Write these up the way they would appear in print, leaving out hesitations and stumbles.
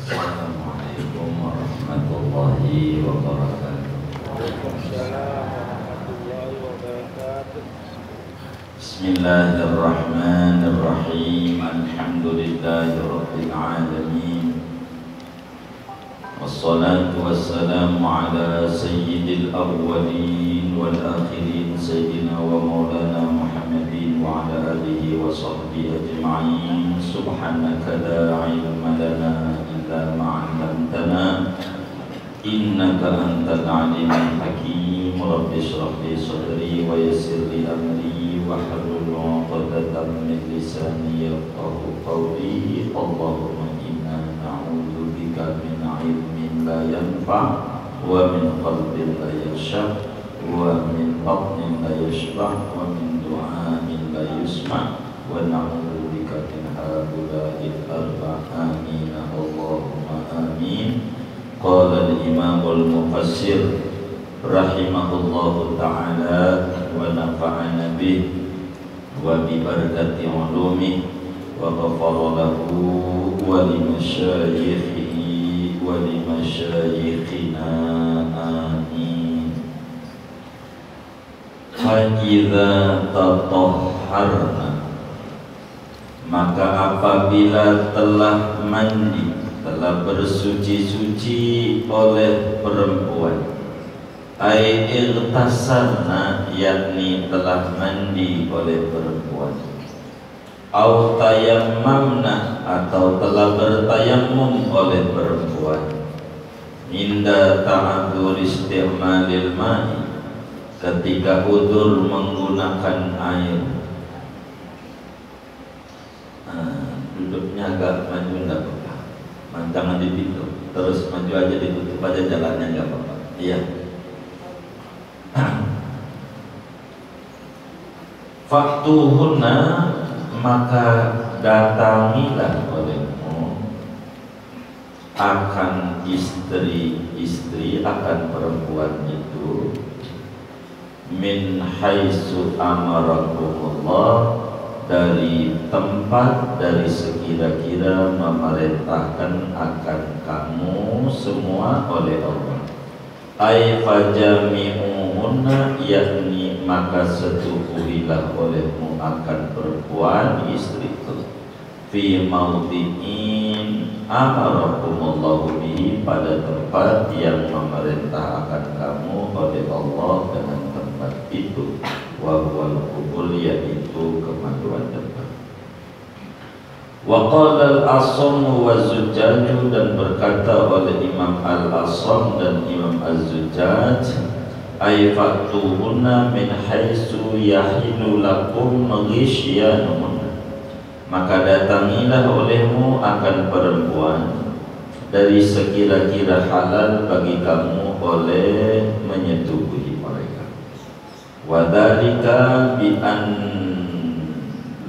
Assalamualaikum warahmatullahi wabarakatuh. Waalaikumsalam warahmatullahi wabarakatuh. Bismillahirrahmanirrahim. Alhamdulillahi rabbil alamin. Wassalatu wassalamu ala sayyidil awwalin wal akhirin sayyidina wa maulana Muhammadin wa ala alihi wa sahbihi ajma'in. Subhanaka la ilma lana illa ma 'allamtana innaka antal alimul hakim. Rabbi shrah li sadri wa yassir li amri wahlul 'uqdatam min lisani yafqahu qawli. Allahumma inna na'udzu bika min 'ilmin la yanfa' wa min qalbin la yakhsha wa min batnin la yashba' wa min du'ain la yusma' wa na'udzu bika min haula'il arba'. Amin Allahumma amin. Qala al-imam al-mufassir rahimahullahu ta'ala wa nafa'ana bih wa bi barakati ulumih wa ghafara lahu wa li masyayikhihi wa li masyayikhina. Amin. Fa idza tatahharna, maka apabila telah mandi, telah bersuci-suci oleh perempuan, ai irtasalna, yakni telah mandi oleh perempuan, au tayammamna, atau telah bertayamum oleh perempuan, inda ta'adzur isti'malil ma'i, ketika udzur menggunakan air. Duduknya agak maju enggak apa-apa, jangan ditutup, terus maju aja, ditutup aja jalannya enggak apa-apa. Iya. Faktuhunna, maka datangilah olehmu akan istri-istri, akan perempuan itu, min haitsu amarakumullah, dari tempat, dari sekira-kira memerintahkan akan kamu semua oleh Allah. Ai fajami'uhunna, yakni maka setubuhilah olehmu akan perempuan istri itu, fi maudhi'in amarakumullahu bihi, pada tempat yang memerintah akan kamu oleh Allah dengan tempat itu, wa huwal qubul, yaitu kemaluan depan. Wa qala al-Asam wa Zujjaj, dan berkata oleh Imam al-Asam dan Imam az-Zujjaj, ay fatuhunna min haitsu yahilu lakum ghisyanun, maka datangilah olehmu akan perempuan dari sekira-kira halal bagi kamu oleh menyetubuhi mereka. Wa dzalika bi an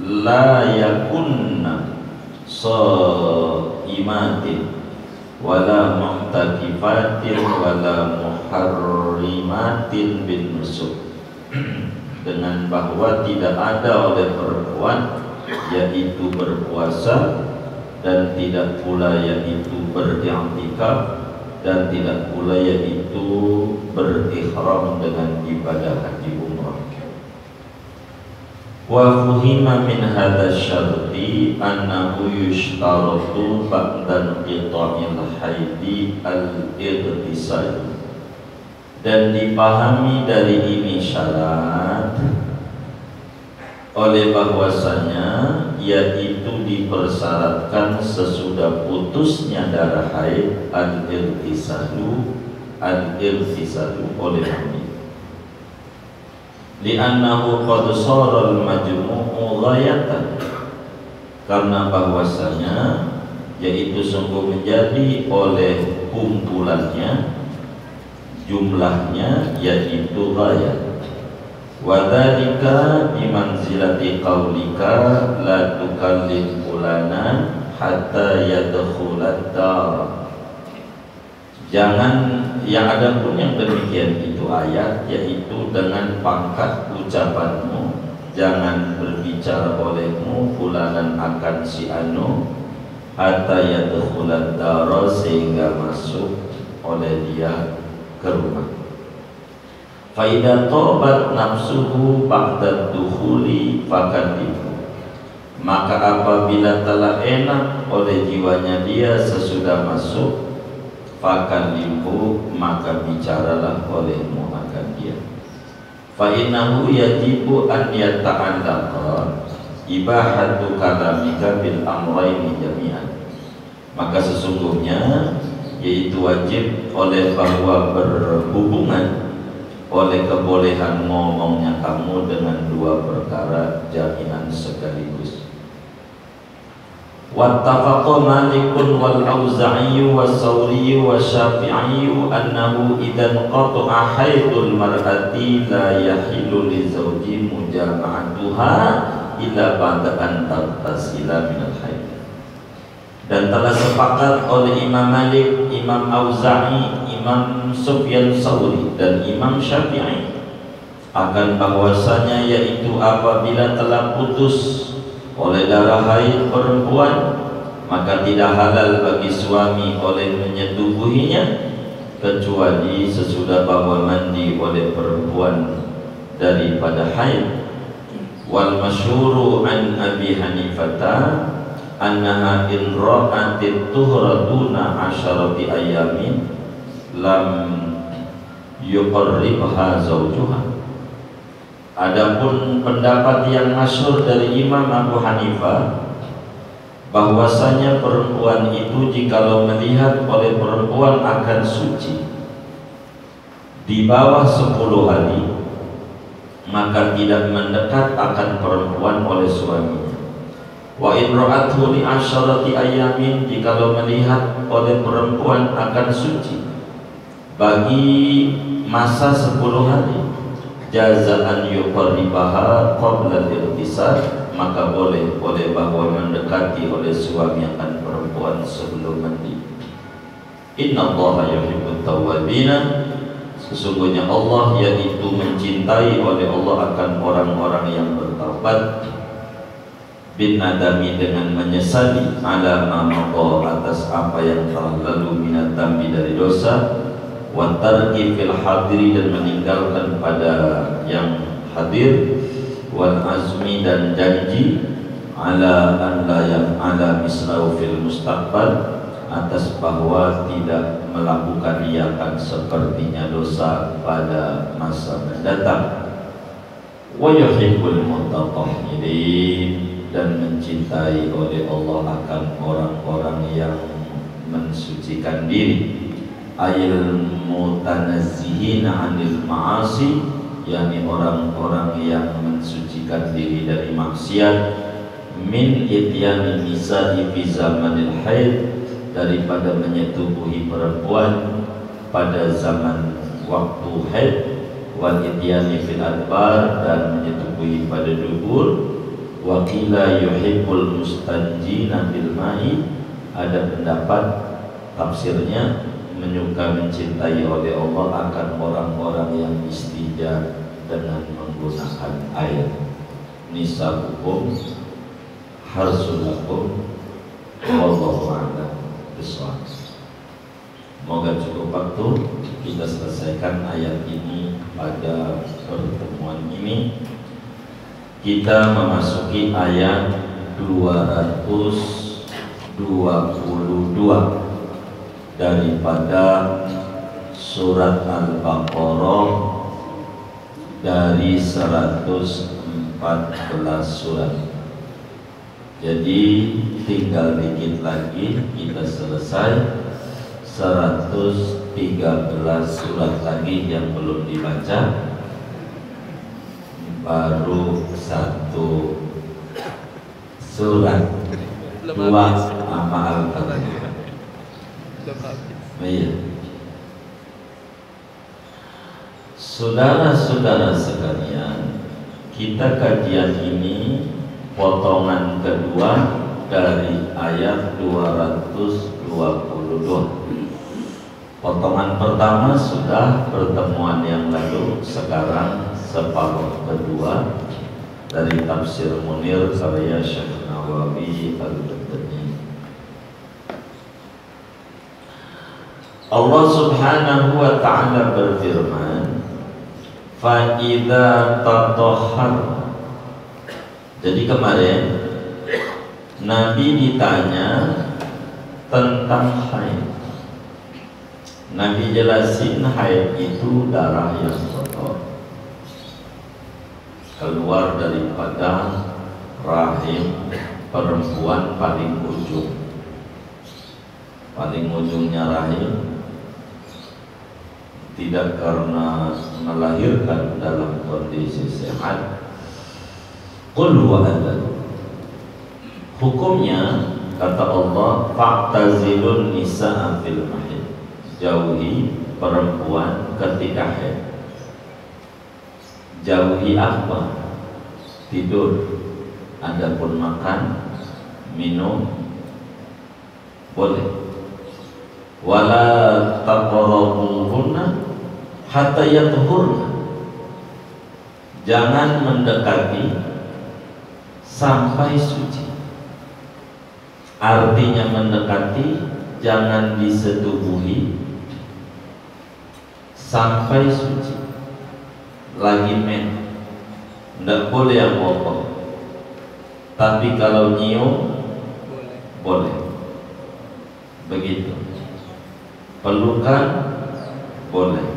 la yakunna shaimatin wala muhtakifatin wala muharrimatin bin nusuk, dengan bahwa tidak ada oleh perempuan yaitu berpuasa, dan tidak pula yaitu beriktikaf, dan tidak pula yaitu berihram dengan ibadah haji umrah. Wa fuhima min hadha syarti annahu yushtaratu ba'da qita'il haidi al-irtisal, dan dipahami dari ini syarat oleh bahwasanya yaitu dipersyaratkan sesudah putusnya darah haid al-irtisalu oleh wanita. Li'annahu qad shara al-majmu'u ghayatan, karena bahwasanya yaitu sungguh menjadi oleh kumpulannya, jumlahnya, yaitu ghayat. Wa dzalika bi manzilati qaulika la tukallim fulana hatta yadkhulat dar. Jangan, yang ada pun yang demikian itu ayat, yaitu dengan pangkat ucapanmu, jangan berbicara olehmu fulanan akan si anu hatta yadkhulad dara, sehingga masuk oleh dia ke rumah. Fa idza tabat nafsuhu ba'da dukhuli fakadibu, maka apabila telah enak oleh jiwanya dia sesudah masuk, fakadibu, maka bicaralah olehmu akan dia. Fa innahu yajibu an yata'allaqa ibahatu kalamika bil amrayni jami'an, maka sesungguhnya yaitu wajib oleh bahwa berhubungan oleh kebolehan ngomongnya kamu dengan dua perkara jaminan sekaligus. Wattafaqa Malikun wal Auza'i was-Sauri wasy-Syafi'i annahu idzan qata'a haidul mar'ati la yahilu li zawji mujama'atuha illa ba'da an taghtasila minal haid. Dan telah sepakat oleh Imam Malik, Imam Auza'i, Imam Sufyan Tsauri dan Imam Syafi'i akan bahwasanya yaitu apabila telah putus oleh darah haid perempuan, maka tidak halal bagi suami oleh menyetubuhinya kecuali sesudah bahwa mandi oleh perempuan daripada haid. Wal masyhuru an Abi Hanifah annaha in ra'atit tuhratuna asyarati ayamin lam yuqarribha zawjuha. Adapun pendapat yang masyhur dari Imam Abu Hanifah bahwasanya perempuan itu jikalau melihat oleh perempuan akan suci di bawah 10 hari, maka tidak mendekat akan perempuan oleh suaminya. Wa in ra'athu li asyarati ayamin, jikalau melihat oleh perempuan akan suci bagi masa 10 hari, jazaan yuqarribaha qabla al-irtisal, maka boleh bahwa mendekati oleh suami akan perempuan sebelum mandi. Innallaha yuhibbut tawwabina, sesungguhnya Allah yaitu mencintai oleh Allah akan orang-orang yang bertaubat, bin nadami, dengan menyesali, ala ma maqo, atas apa yang telah lalu, minat dambi, dari dosa, wa tarki fil hadiri, dan meninggalkan pada yang hadir, wal azmi, dan janji, ala an la yaf'ala mislahu fil mustaqbal, atas bahwa tidak melakukan iakan sepertinya dosa pada masa mendatang. Wa yuhibbul mutatahhirin, dan mencintai oleh Allah akan orang-orang yang mensucikan diri, ayil mutanazzihina 'anil ma'asi, yakni orang-orang yang mensucikan diri dari maksiat, min ityani nisa'i fi zamanil haid, daripada menyetubuhi perempuan pada zaman waktu haid, wa ityani fil adbar, dan menyetubuhi pada dubur. Wa qila yuhibbul mustanjina bil ma'i, ada pendapat tafsirnya menyuka mencintai oleh Allah akan orang-orang yang istijab dengan menggunakan air. Nisabukum harsulakum wallahu a'lam bishawab. Semoga cukup waktu kita selesaikan ayat ini pada pertemuan ini. Kita memasuki ayat 222 daripada surat Al-Baqarah dari 114 surat. Jadi tinggal dikit lagi kita selesai, 113 surat lagi yang belum dibaca, baru 1 surat, 2 sama Al-Fatihah. Iya. Saudara-saudara sekalian, kita kajian ini potongan kedua dari ayat 222. Potongan pertama sudah pertemuan yang lalu, sekarang separuh kedua dari tafsir Munir karya Syekh Nawawi Al-Badani. Allah Subhanahu wa ta'ala berfirman, fa idza tatahhar. Jadi kemarin Nabi ditanya tentang haid. Nabi jelasin haid itu darah yang kotor keluar daripada rahim perempuan paling ujung. Paling ujungnya rahim, tidak karena melahirkan dalam kondisi sehat. Qul huwa adhan. Hukumnya kata Allah, fa'tazilun nisa'a fil mahid. Jauhi perempuan ketika haid. Jauhi apa? Tidur. Adapun makan, minum boleh. Wala taqrabuhunna hatta yatuhurna. Jangan mendekati sampai suci. Artinya mendekati, jangan disetubuhi sampai suci. Lagi men, tidak boleh yang ngomong. Tapi kalau nyium boleh. Begitu. Pelukan boleh,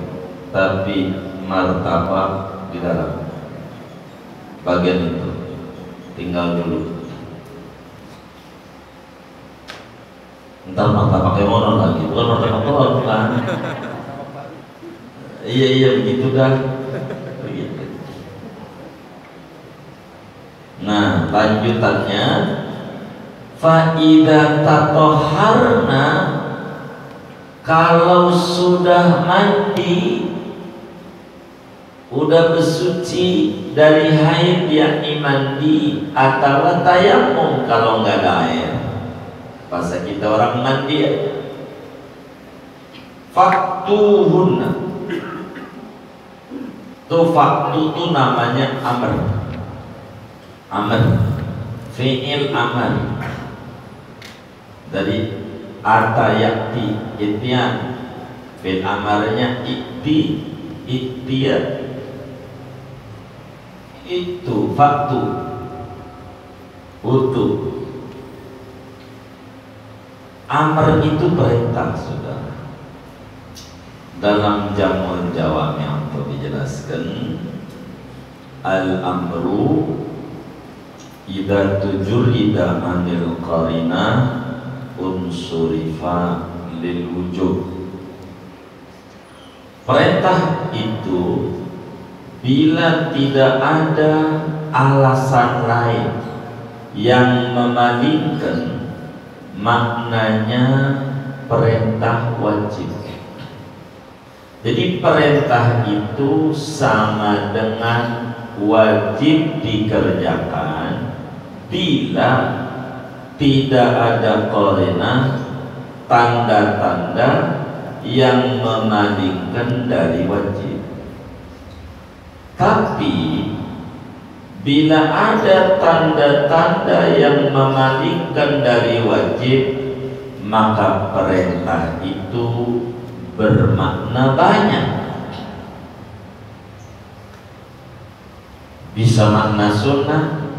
tapi martabak dilarang. Bagian itu tinggal dulu. Entar martabaknya mono lagi, bukan martabak telur, bukan. Iya begitu dah. Begitu. Nah, lanjutannya, fa idza tatahharna, kalau sudah mandi, udah bersuci dari haid, yakni mandi atau tayamum kalau nggak ada air. Bahasa kita orang mandi aja. Faktuhunna. Tuh faktu itu namanya amr. Amr, fi'il amr. Dari ata yakti, ityan. Fi'il amarnya ittiyan. Itu faktu, utuh. Amr itu perintah, saudara. Dalam Jamul Jawami yang dijelaskan, al-amru idza tujurida anil qarina unsurifa lil wujub. Perintah itu bila tidak ada alasan lain yang memalingkan, maknanya perintah wajib. Jadi perintah itu sama dengan wajib dikerjakan bila tidak ada qarinah, tanda-tanda yang memalingkan dari wajib. Tapi bila ada tanda-tanda yang memalingkan dari wajib, maka perintah itu bermakna banyak. Bisa makna sunnah,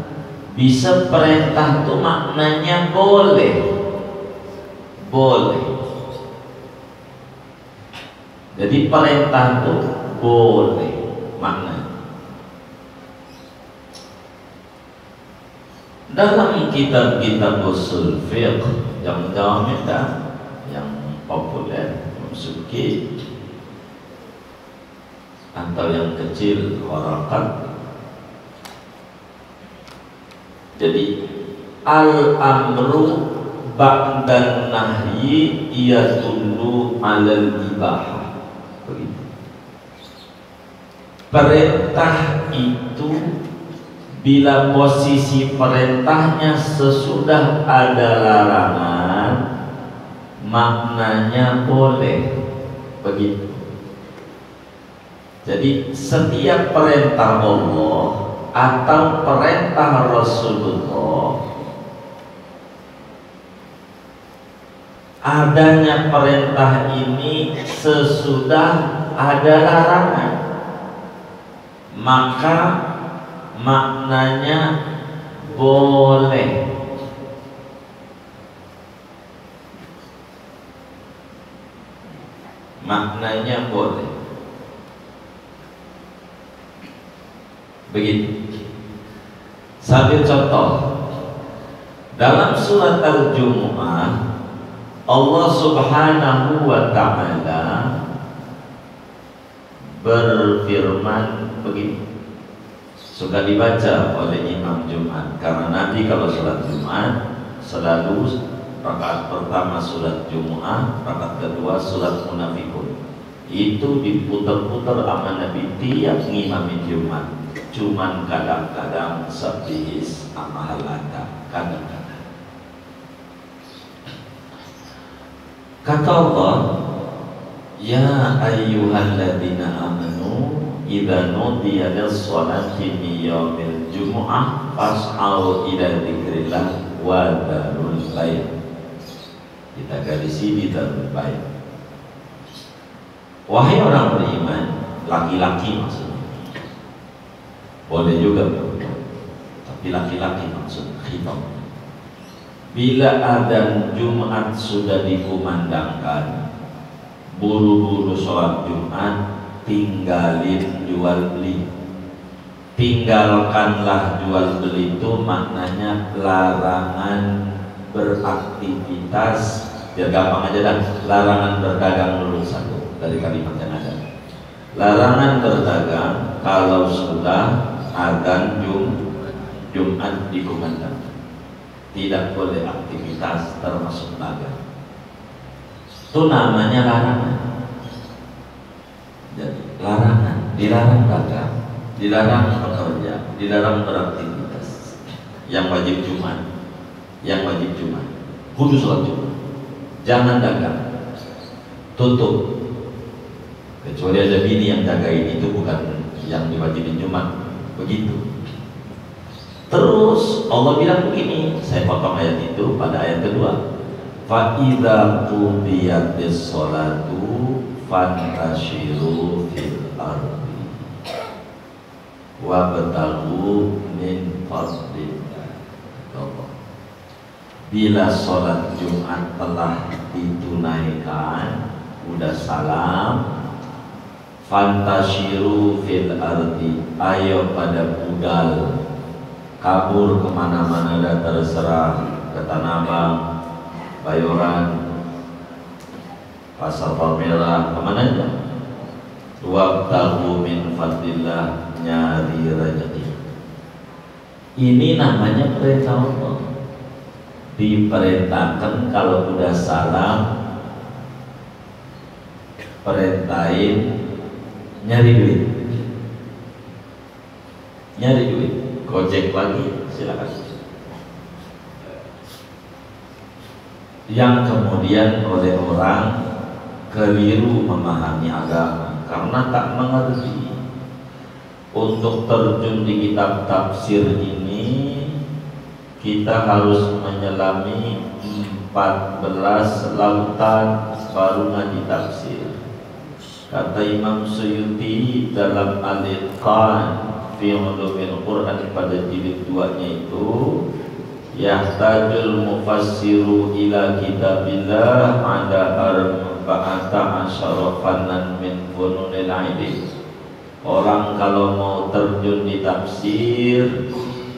bisa perintah itu maknanya boleh. Boleh. Jadi perintah itu boleh maknanya. Dalam kitab-kitab usul fiqh yang jawab yang populer, Suki atau yang kecil, harakat. Jadi al-amru ba'dan nahyi yadullu 'alal ibahah. Begitu. Perintah itu bila posisi perintahnya sesudah ada larangan, maknanya boleh. Begitu. Jadi setiap perintah Allah atau perintah Rasulullah adanya perintah ini sesudah ada larangan, maka maknanya boleh. Maknanya boleh. Begitu. Satu contoh, dalam surat Al-Jumu'ah Allah Subhanahu wa ta'ala berfirman begini. Suka dibaca oleh Imam Jumat, karena Nabi kalau sholat Jumat selalu rakaat pertama surat Jumu'ah, rakaat kedua surat Munafikun. Itu diputar-putar sama Nabi tiap ngimamin Jumat. Cuman kadang-kadang sabihis sama halata, kadang-kadang. Kata Allah, ya ayyuhalladzina amanu idza nudiya lis-sholati min yaumil jumu'ah fas'au ila dzikrillah wa dzarul bay'. Kita garisi di dzarul bay'. Wahai orang beriman, laki-laki maksudnya. Boleh juga, tapi laki-laki maksud khitab. Bila adzan Jumat sudah dikumandangkan, buru-buru sholat Jumat, tinggalin jual beli. Tinggalkanlah jual beli itu maknanya larangan beraktivitas. Biar gampang aja dah, larangan berdagang dulu satu dari kalimat yang ada. Larangan berdagang kalau sudah adzan Jumat dikumandangkan. Tidak boleh aktivitas termasuk dagang. Itu namanya larangan. Jadi larangan, dilarang dagang, dilarang bekerja, dilarang beraktivitas. Yang wajib Jumat, kudu sholat Jumat. Jangan dagang, tutup. Kecuali ada bini yang jagain, itu bukan yang diwajibin Jumat. Begitu. Terus Allah bilang begini, saya potong ayat itu pada ayat kedua. Fa idza qudiyatis sholatu fantashiru fil ardi wabtaghu min fadlillah. Bila sholat Jumat telah ditunaikan, udah salam, fantashiru fil ardi, ayo pada budal, kabur kemana-mana dan terserah, ke Tanah Abang, Bayoran, Pasar Palmerah, kemana aja. Wabtaghu min fadlillah, nyari rezeki. Ini namanya perintah Allah. Diperintahkan kalau udah salam, perintahin nyari duit. Gojek lagi, silakan. Yang kemudian oleh orang keliru memahami agama karena tak mengerti. Untuk terjun di kitab tafsir ini, kita harus menyelami 14 lautan baru ngaji tafsir. Kata Imam Suyuti dalam Al-Itqan fi ulumil Quran pada jilid 2-nya itu, yahtajul mufassiru ila kitabillah ada arba'ata asyara fannan min fununil ilmi. Orang kalau mau terjun di tafsir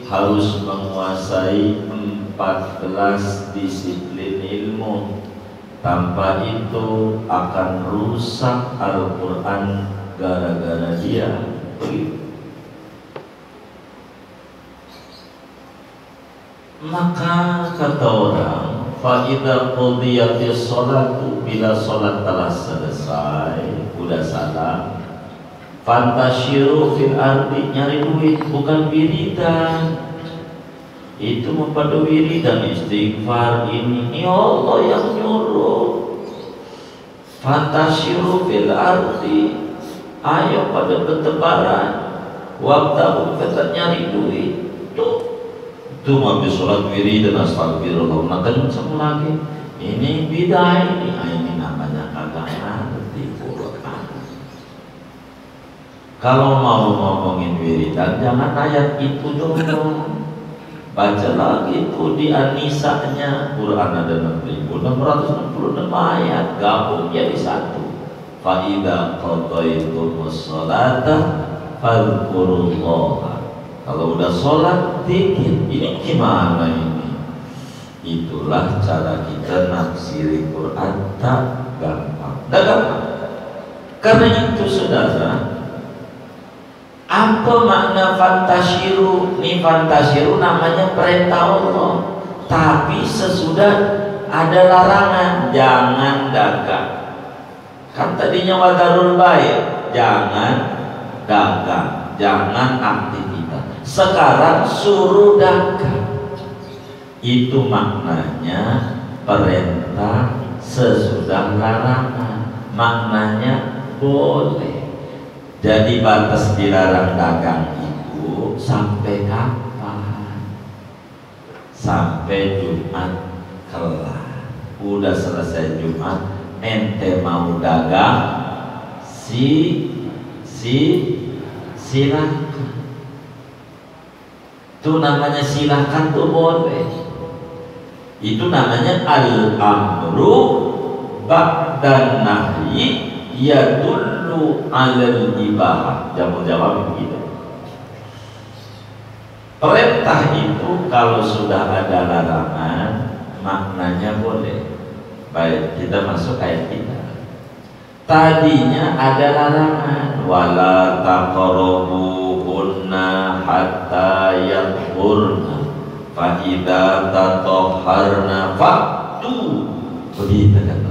harus menguasai 14 disiplin ilmu. Tanpa itu akan rusak Al-Quran gara-gara dia. Begitu. Maka kata orang, fa idza qudiyatis sholatu, bila sholat telah selesai, udah salam, fantashiru fil ardi, nyari duit, bukan wiridan. Itu pada wiridan istighfar ini, ya Allah yang nyuruh. Fantashiru fil ardi, ayo pada bertebaran, wabtahu, kata nyari duit. Tuh itu habis sholat wiridan astagfirullah, nah kenceng lagi Ini bidah ini namanya kagak ngerti Quran. Kalau mau ngomongin wiridan jangan ayat itu dong. Baca lagi itu di An-Nisa-nya. Quran ada 6.666 ayat, gabung jadi satu. Fa idza qadaytumus sholata fadhkurullaha. Kalau udah sholat zikir. Ini gimana ini? Itulah cara kita nafsiri Quran, tak gampang. Tak gampang. Karena itu saudara, apa makna fantasyiru? Ini fantasyiru namanya perintah Allah, tapi sesudah ada larangan, jangan dagang. Kan tadinya wadarul baik, jangan dagang, jangan aktivitas. Sekarang suruh dagang. Itu maknanya perintah sesudah larangan. Maknanya boleh. Jadi batas dilarang dagang itu sampai kapan? Sampai Jumat kelar. Udah selesai Jumat, ente mau dagang, silakan. Itu namanya silakan tuh boleh. Itu namanya al-amru ba'dan nahyi yadullu alal ibahah. Jamu jawab begitu. Perintah itu kalau sudah ada larangan maknanya boleh. Baik, kita masuk ayat kita. Tadinya ada larangan, wala taqrabuhunna hatta yatahurna fa idza tatahharna fa'tu. Begitu kan.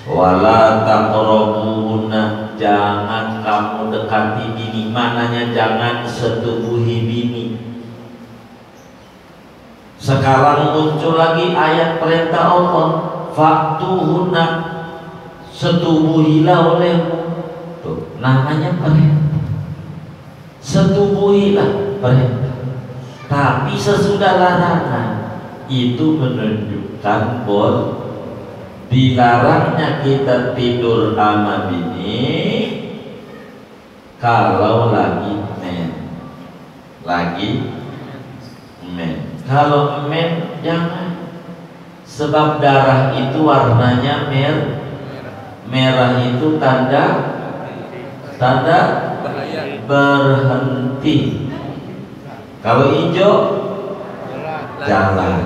Wala taqrabuhunna, jangan kamu dekati bini. Mananya jangan setubuhi bini. Sekarang muncul lagi ayat perintah Allah, fa'tuhunna, setubuhilah olehmu. Tuh, namanya perintah. Setubuhilah perintah. Tapi sesudah larangan itu menunjukkan bahwa dilarangnya kita tidur sama bini kalau lagi men. Kalau men jangan, sebab darah itu warnanya merah itu tanda berhenti. Kalau hijau jalan.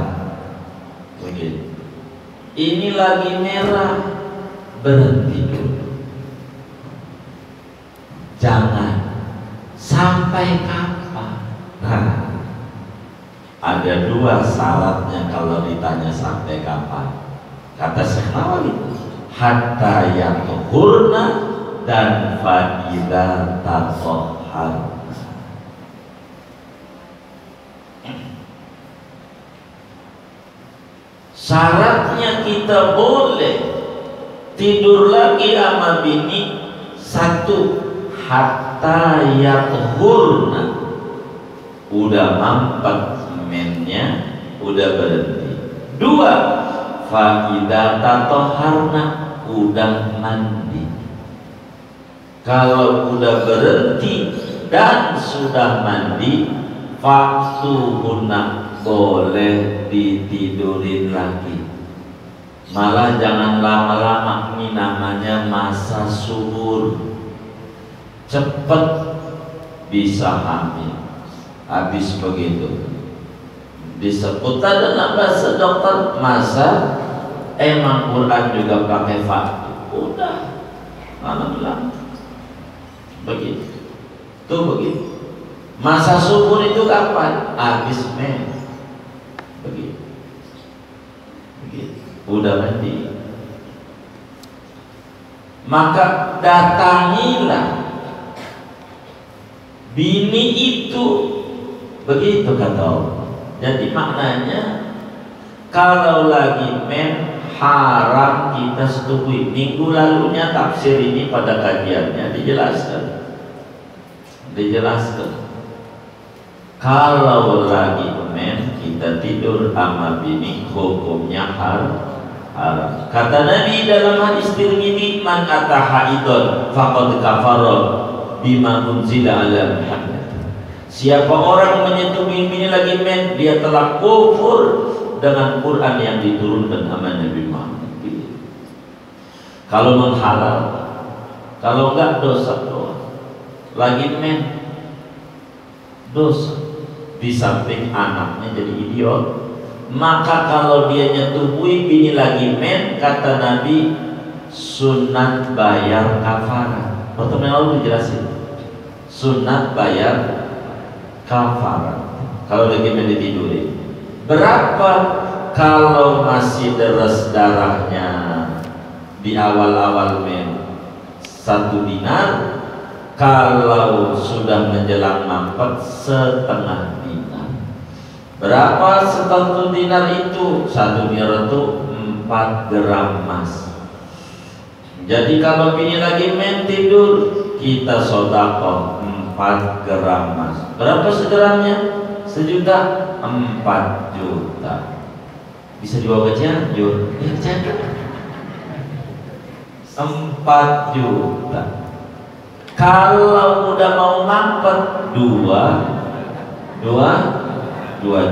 Begitu. Ini lagi merah, berhenti dulu. Jangan. Sampai kapan? Nah, ada dua syaratnya kalau ditanya sampai kapan. Kata Syekh Nawawi, hatta yatuhurna dan fa idza tatahharna. Syaratnya kita boleh tidur lagi sama bini, satu, hatta yatuhurna, udah mampet mennya, udah berhenti. Dua, fa idza tatahharna, udah mandi. Kalau udah berhenti dan sudah mandi, faktuhunna, boleh ditidurin lagi. Malah jangan lama-lama, ini namanya masa subur. Cepet bisa hamil. Habis begitu disebut dalam bahasa dokter masa, emang Quran juga pakai faktu. Udah malam begitu. Tuh begitu. Masa subur itu kapan? Habis men. Begitu. Udah mandi, maka datangilah bini itu. Begitu kata Allah. Jadi maknanya kalau lagi men haram kita setubui. Minggu lalunya tafsir ini pada kajiannya dijelaskan. Kalau lagi men kita tidur sama bini hukumnya haram. Kata Nabi dalam hadis Tirmidzi, man ata haidon faqad kafara bima unzila ala Muhammad. Siapa orang menyentuh bini lagi men, dia telah kufur dengan Quran yang diturunkan sama Nabi Muhammad. Kalau menghalal, kalau enggak dosa doang. Lagi men, dosa. Di samping anaknya jadi idiot. Maka kalau dia nyetubuhi bini lagi men, kata Nabi, sunat bayar kafarah. Pertemuan lalu dijelasin, sunat bayar kafarah kalau lagi men ditidurin. Berapa kalau masih deres darahnya di awal-awal men? 1 dinar. Kalau sudah menjelang mampet, setengah dinar. Berapa 1 dinar itu? 1 dinar itu 4 gram emas. Jadi kalau bini lagi men tidur, kita sedekah 4 gram emas. Berapa segramnya? 1 juta, 4 juta. Bisa dibawa ke Cianjur? 4 juta. Kalau udah mau mampet 2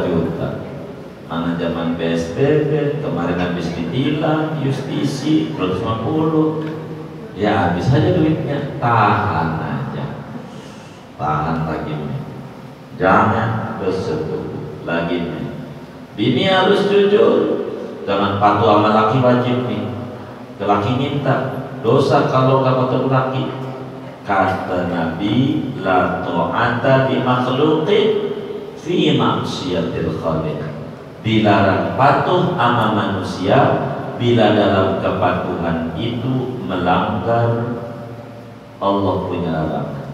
juta. Mana zaman PSBB kemarin habis ditilang, justisi 250. Ya habis aja duitnya. Tahan aja. Tahan lagi nih. Jangan bersetubuh lagi nih. Bini harus jujur. Jangan patuh sama laki wajib nih. Laki minta dosa kalau nggak patuh laki. Kata Nabi, la ta'ata bi makhluqin fi maksiatil khaliq. Dilarang patuh sama manusia bila dalam kepatuhan itu melanggar Allah punya larangan.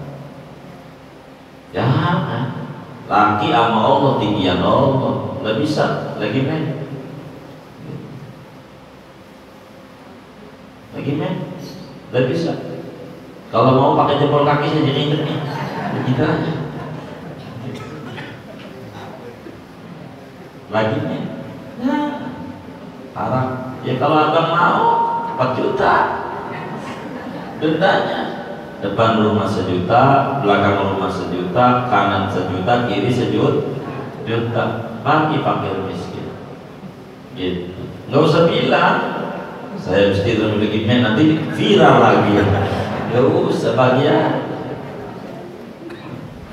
Jangan laki sama Allah tinggian Allah, nggak bisa lagi men. Lagi men, nggak bisa. Kalau mau pakai jempol kaki saja nih, begitu aja. Lagi nih, nah, haram. Ya kalau abang mau 4 juta dendanya. Depan rumah 1 juta, belakang rumah 1 juta, kanan 1 juta, kiri 1 juta. Bagi fakir miskin. Gitu. Nggak usah bilang saya mesti memiliki men, nanti viral lagi. Ya usah bagian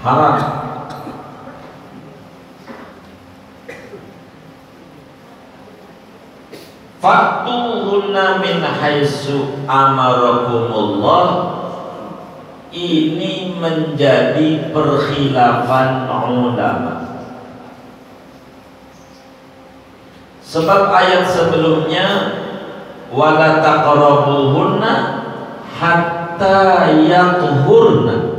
haram. Fatuhunna min haitsu amarakumullah. Ini menjadi perkhilafan ulama. Sebab ayat sebelumnya wala taqrabuhunna hatta yathurna.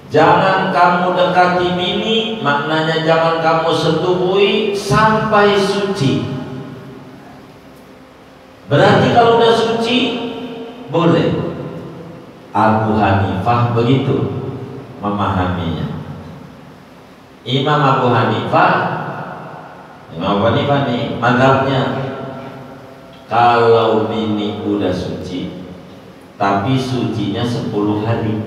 Jangan kamu dekati bini, maknanya jangan kamu setubuhi sampai suci. Berarti kalau udah suci boleh. Abu Hanifah begitu memahaminya. Imam Abu Hanifah nih mazhabnya, kalau bini udah suci tapi sucinya 10 hari,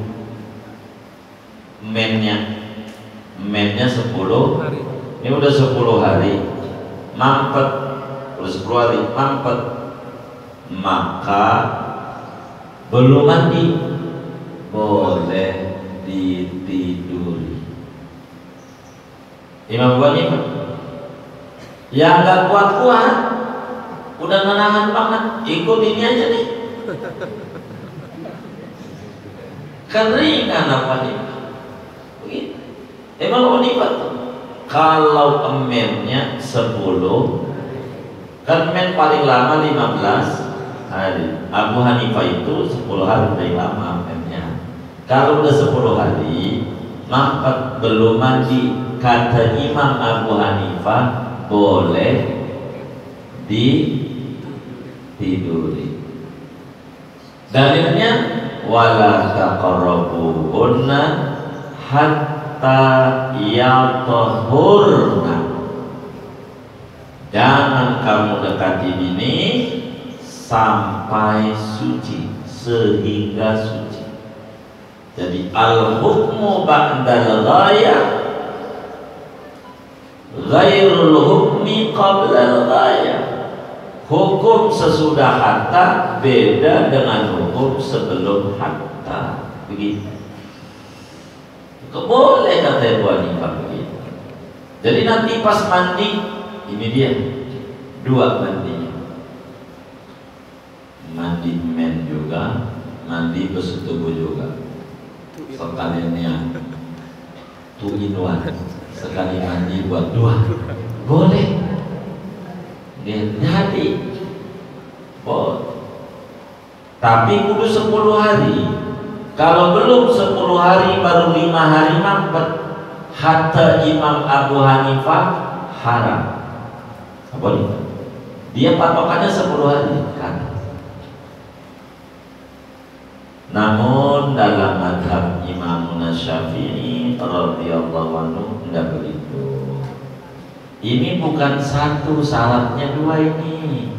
mennya 10 hari. Ini udah 10 hari mampet, udah 10 hari mampet, maka belum mandi boleh ditiduri. Imam Abu Hanifah yang gak kuat-kuat, udah menahan banget, ikut ini aja nih. Keringan apa nih? Begitu. Imam Abu Hanifah kalau emennya 10, kan men paling lama 15 hari. Abu Hanifah itu 10 hari paling lama emennya. Kalau udah 10 hari mampet belum mandi, kata Imam Abu Hanifah boleh ditiduri. Dalilnya wala taqrabuhunna hatta yatahurna. Jangan kamu dekati bini sampai suci, sehingga suci. Jadi al-hukmu ba'dal ghayah ghairul hukmi qablal ghayah. Hukum sesudah hatta beda dengan hukum sebelum hatta. Begitu. Boleh kata Ibu Hanifah begitu. Jadi nanti pas mandi, ini dia dua mandinya. Mandi men juga, mandi bersetubuh juga. Sekalian 2 in 1. Sekali mandi buat 2. Boleh. Jadi boleh. Tapi kudu 10 hari. Kalau belum 10 hari baru 5 hari mampet. Hatta Imam Abu Hanifah haram. Boleh. Dia patokannya 10 hari kan. Namun dalam madhab Imam Syafi'i radhiyallahu anhu tidak begitu. Ini bukan satu, syaratnya 2 ini.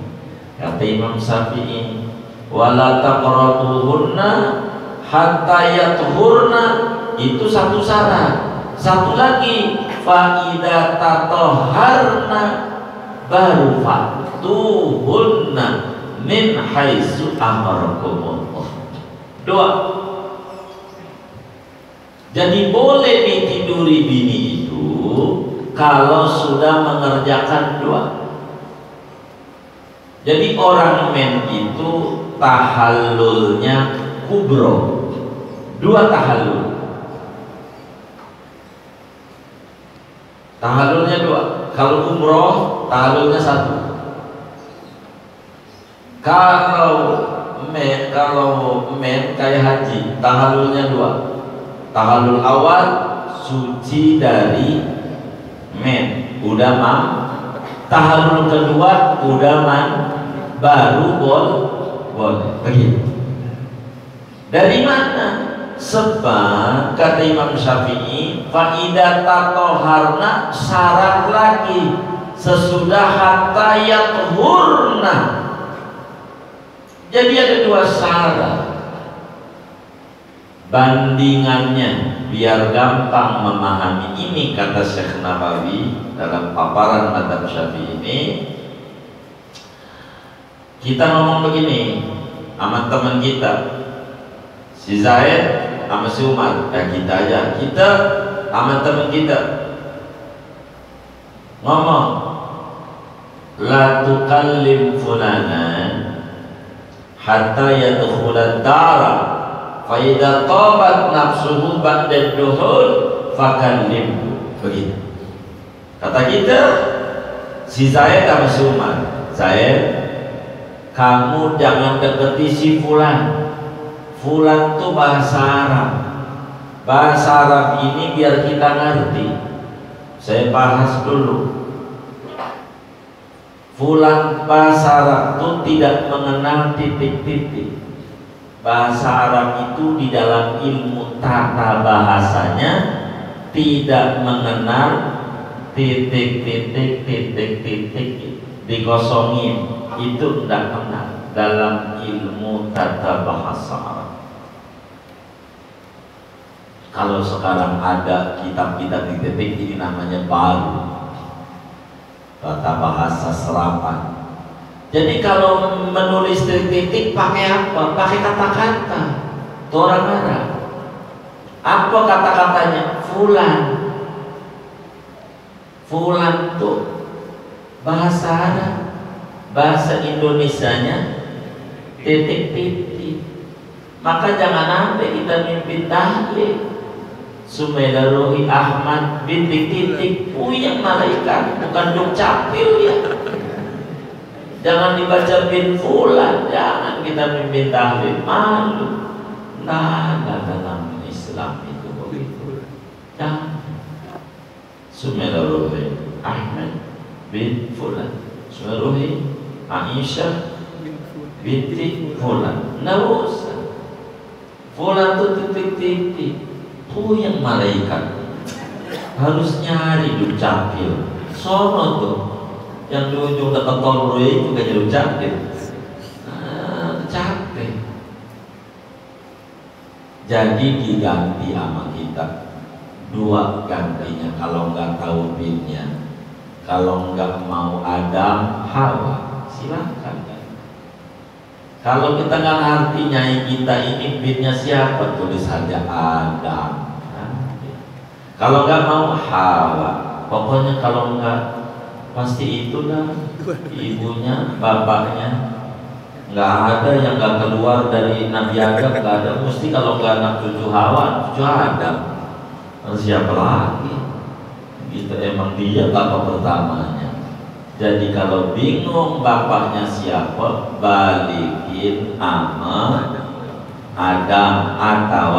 Kata Imam Syafi'i, wala taqrabuhunna hatta yathurna, itu satu syarat. Satu lagi, fa idza tatahharna baru fatuhunna min haitsu amarakumullah. 2. Jadi boleh ditiduri bini itu kalau sudah mengerjakan 2. Jadi orang men itu tahallulnya kubro, 2 tahallul. Tahallulnya 2. Kalau umroh tahallulnya 1. Kalau men kayak haji tahallulnya 2. Tahallul awal suci dari men, udah mam. Tahallul kedua udah man, baru boleh. Begitu. Dari mana? Sebab kata Imam Syafi'i, fa idza tatahharna, syarat lagi sesudah hatta yathurna. Jadi ada 2 syarat. Bandingannya biar gampang memahami ini, kata Syekh Nawawi dalam paparan madhab Syafi'i ini. Kita ngomong begini sama teman kita, si Zaid sama si Umar, kita aja, kita sama teman kita ngomong, la tukallim fulanan hatta yadkhula dara fa idza tabat nafsuhu ba'da duhul fakallimhu. Begitu kata kita, si Zaid sama si Umar, Zaid, kamu jangan deketi si fulan. Fulan tuh bahasa Arab. Bahasa Arab ini biar kita ngerti, saya bahas dulu. Fulan bahasa Arab itu tidak mengenal titik-titik. Bahasa Arab itu di dalam ilmu tata bahasanya tidak mengenal titik-titik dikosongin, itu tidak kenal dalam ilmu tata bahasa Arab. Kalau sekarang ada kitab-kitab titik, ini namanya baru tata bahasa serapan. Jadi kalau menulis titik pakai apa? Pakai kata-kata. Itu orang Arab. Apa kata-katanya? Fulan. Fulan tuh bahasa Arab. Bahasa Indonesianya titik-titik. Maka jangan sampai kita mimpi tahlil Sumaila Rohi Ahmad bintik titik puyeng malaikat, bukan duk capil ya. Jangan dibaca bin fulan, jangan kita mimpin tahlil, malu. Nah, dalam Islam itu begitu. Jangan. Sumaila Rohi Ahmad bin fulan, Sumaila Rohi Aisyah binti fulan. Nggak usah. Fulan itu titik-titik. Yang malaikat harus nyari duk capil sono tuh, yang di ujung dekat tol itu gak jadi capek. Capek. Jadi diganti sama kita. Dua gantinya, kalau nggak tahu binnya, kalau nggak mau Adam Hawa silakan. Kalau kita nggak ngerti nyai kita ini binnya siapa, tulis saja Adam. Kalau nggak mau Hawa, pokoknya kalau nggak pasti itu dah ibunya, bapaknya. Nggak ada yang nggak keluar dari Nabi Adam, nggak ada. Mesti kalau nggak anak cucu Hawa, cucu Adam. Siapa lagi? Itu emang dia bapak pertamanya. Jadi kalau bingung bapaknya siapa, balikin ama Adam atau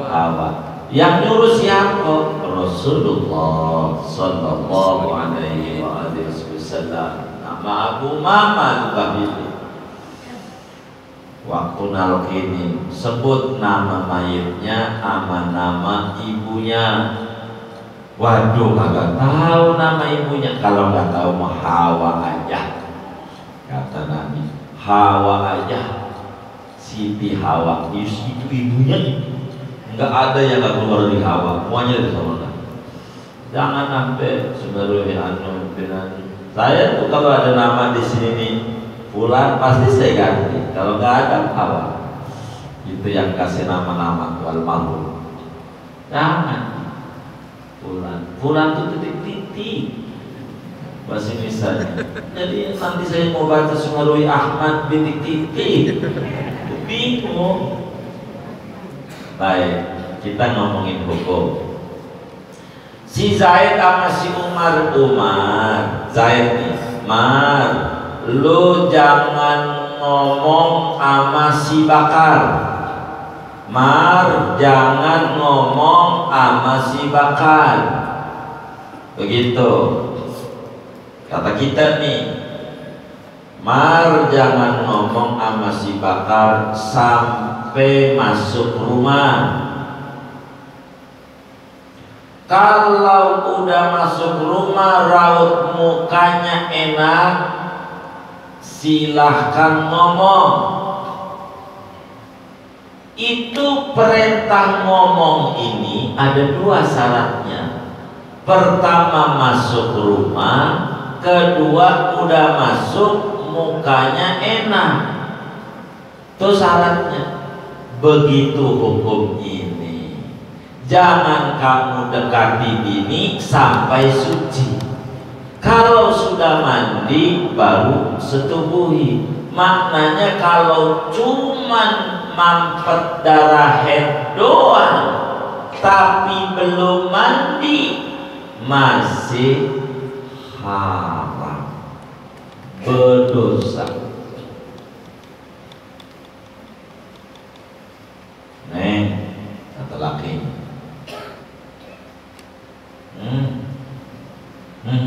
Hawa. Yang nyuruh siapa? Rasulullah Sallallahu Alaihi Wasallam. Nama Abu Mama Al-Bahili. Waktu nalkinin sebut nama mayitnya sama nama ibunya. Waduh, kagak tahu nama ibunya. Kalau nggak tahu mah Hawa aja, kata Nabi. Hawa aja, Siti Hawa. Itu ibunya. Nggak ada yang nggak keluar dari Hawa. Semuanya dari sana. Jangan sampai sebenarnya anu benar. Saya tuh kalau ada nama di sini nih Fulan pasti saya ganti. Kalau nggak ada Hawa. Itu yang kasih nama-nama almarhum. Jangan. Fulan itu titik-titik bahasa misalnya. Jadi nanti saya mau baca Sumarui Ahmad titik-titik, bingung. Baik, kita ngomongin hukum. Si Zaid sama si Umar, Zaid nih, Umar, lu jangan ngomong sama si Bakar. Mar, jangan ngomong sama si Bakar. Begitu kata kita nih. Mar, jangan ngomong sama si Bakar sampai masuk rumah. Kalau udah masuk rumah, raut mukanya enak, silahkan ngomong. Itu perintah ngomong ini ada dua syaratnya. Pertama masuk rumah, kedua udah masuk mukanya enak. Itu syaratnya. Begitu hukum ini. Jangan kamu dekati bini sampai suci. Kalau sudah mandi baru setubuhi. Maknanya kalau cuman mampet darah head doang tapi belum mandi masih haram, berdosa. Nih kata laki,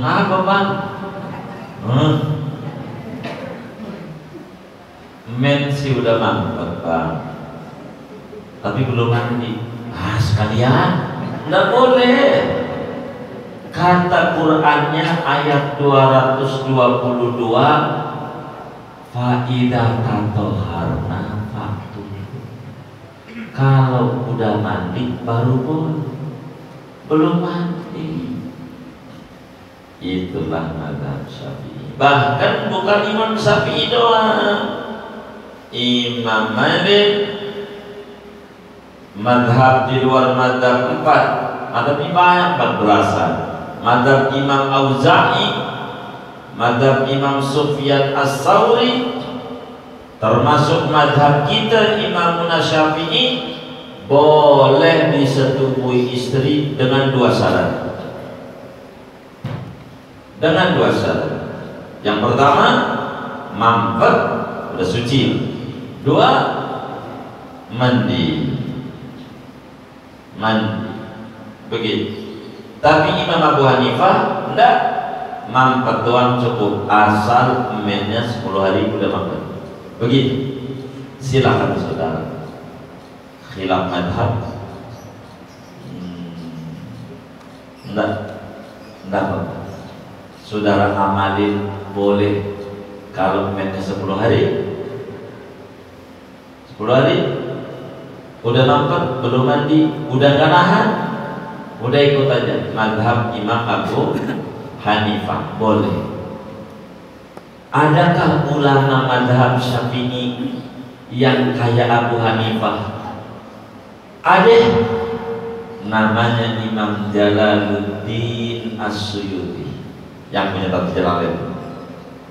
apa bang? Men sih udah mampet bang, tapi belum mandi. Sekalian, nggak boleh. Kata Qur'annya ayat 222, Faidah tatoharna faktu. Kalau udah mandi baru boleh. Belum mandi. Itulah mazhab Syafi'i. Bahkan bukan Imam Syafi'i doang. Imam Malik, madhab di luar madhab 4, madhab banyak 14-an. Madhab Imam Auza'i, madhab Imam Sufyan As-Sawri, termasuk madhab kita Imam Syafi'i, boleh disetubuhi istri dengan dua syarat. Dengan dua syarat. Yang pertama, mampet, udah suci. Dua, mandi. Begitu. Tapi Imam Abu Hanifah enggak, mampet doang cukup, asal mennya 10 hari udah mampet. Begitu. Silakan saudara. Khilaf madhab. Enggak. saudara amalin boleh kalau mainnya 10 hari 10 hari udah nampak, belum mandi, udah gak nahan, udah ikut aja mazhab Imam Abu Hanifah boleh. Adakah ulama mazhab Syafi'i yang kayak Abu Hanifah? Ada, namanya Imam Jalaluddin As-Suyuti yang punya tafsir Jalalain.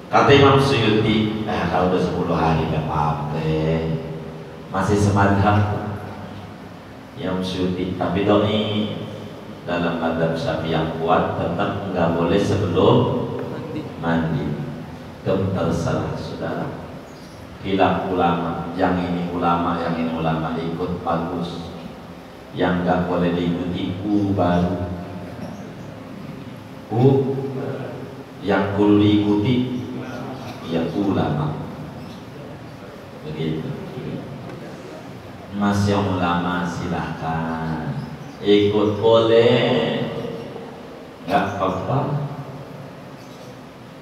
Kata Imam Suyuti, kalau udah 10 hari gak apa-apa, masih semadhab Imam Suyuti. Tapi doi dalam mazhab Syafi'i yang kuat tetap nggak boleh sebelum mandi. Terserah saudara, khilaf ulama, yang ini ulama, yang ini ulama, ikut bagus. Yang nggak boleh diikuti baru yang perlu diikuti ya ulama. Begitu. Masih ulama silahkan ikut, boleh, nggak apa-apa.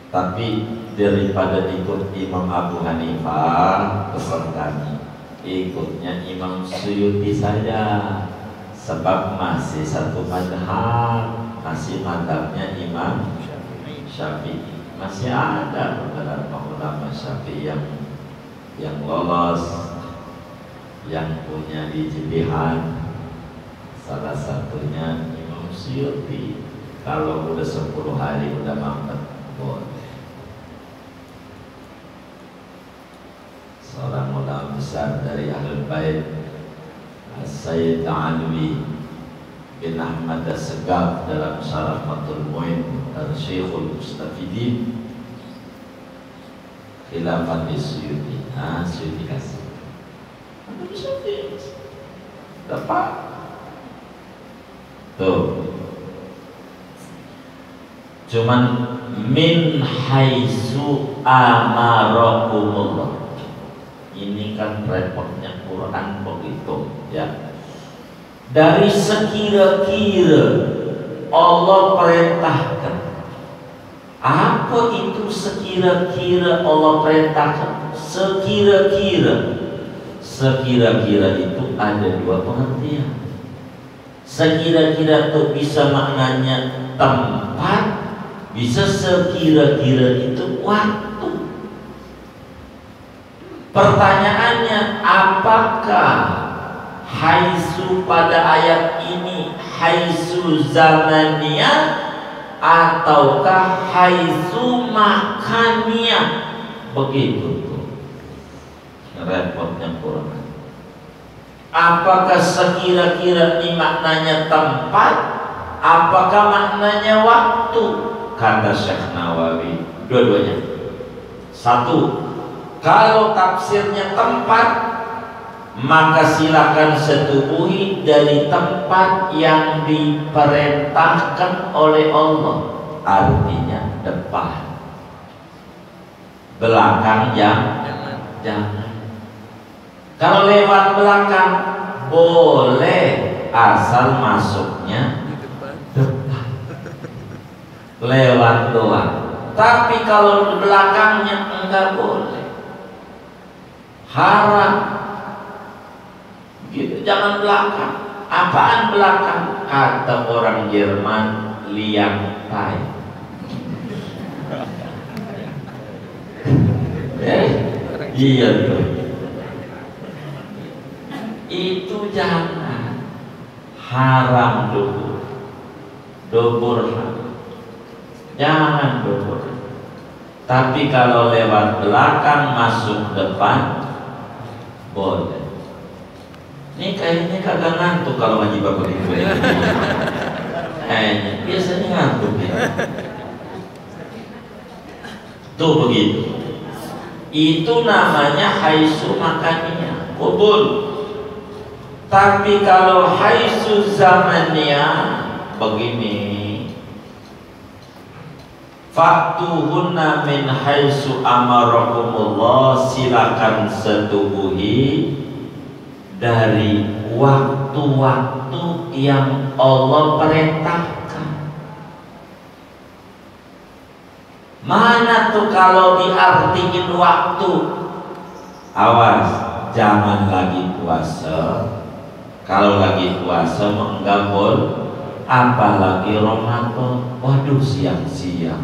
Tapi daripada ikut Imam Abu Hanifah, pesan kami ikutnya Imam Suyuti saja, sebab masih satu mazhab, masih mazhabnya Imam Syafi'i. Masih ada beberapa ulama Syafi'i yang lolos, yang punya ijtihad. Salah satunya Imam Suyuti. Kalau udah 10 hari udah mampet, boleh. Seorang ulama besar dari Ahlul Bait, Sayyid Alwi bin Ahmad As-Segaf, dalam Syarah Fathul Mu'in Syekhul Mustafidin khilafan di Suyuti. Suyuti kasih dapat tuh, cuman min haitsu amarakumullah. Ini kan repotnya Quran begitu ya. Dari sekira-kira Allah perintahkan. Apa itu sekira-kira Allah perintahkan? Sekira-kira. Sekira-kira itu ada dua pengertian. Sekira-kira itu bisa maknanya tempat, bisa sekira-kira itu waktu. Pertanyaannya, apakah haitsu pada ayat ini haitsu zamaniyah ataukah haitsu makaniyah? Begitu tuh repotnya Quran. Apakah sekira-kira ini maknanya tempat, apakah maknanya waktu? Kata Syekh Nawawi, dua-duanya. Satu, kalau tafsirnya tempat, maka silakan setubuhi dari tempat yang diperintahkan oleh Allah. Artinya depan, belakang jangan. Kalau lewat belakang boleh, asal masuknya depan, lewat doang. Tapi kalau belakangnya enggak boleh, haram. Gitu, jangan belakang. Apaan belakang? Kata orang Jerman, liang tai. Iya tuh. Itu jangan, haram dubur. Dubur haram. Jangan dubur. Tapi kalau lewat belakang masuk depan boleh. Ini kayaknya kagak ngantuk kalau ngaji bapak itu. Biasanya ngantuk ya. Tuh begitu. Itu namanya haitsu makaniyah, kubur. Tapi kalau haitsu zamaniyah begini, faktuhunna min haitsu amarakumullah, silakan setubuhi dari waktu-waktu yang Allah perintahkan. Mana tuh kalau diartiin waktu? Awas, jangan lagi puasa. Kalau lagi puasa enggak boleh. Apalagi Ramadan, waduh siang-siang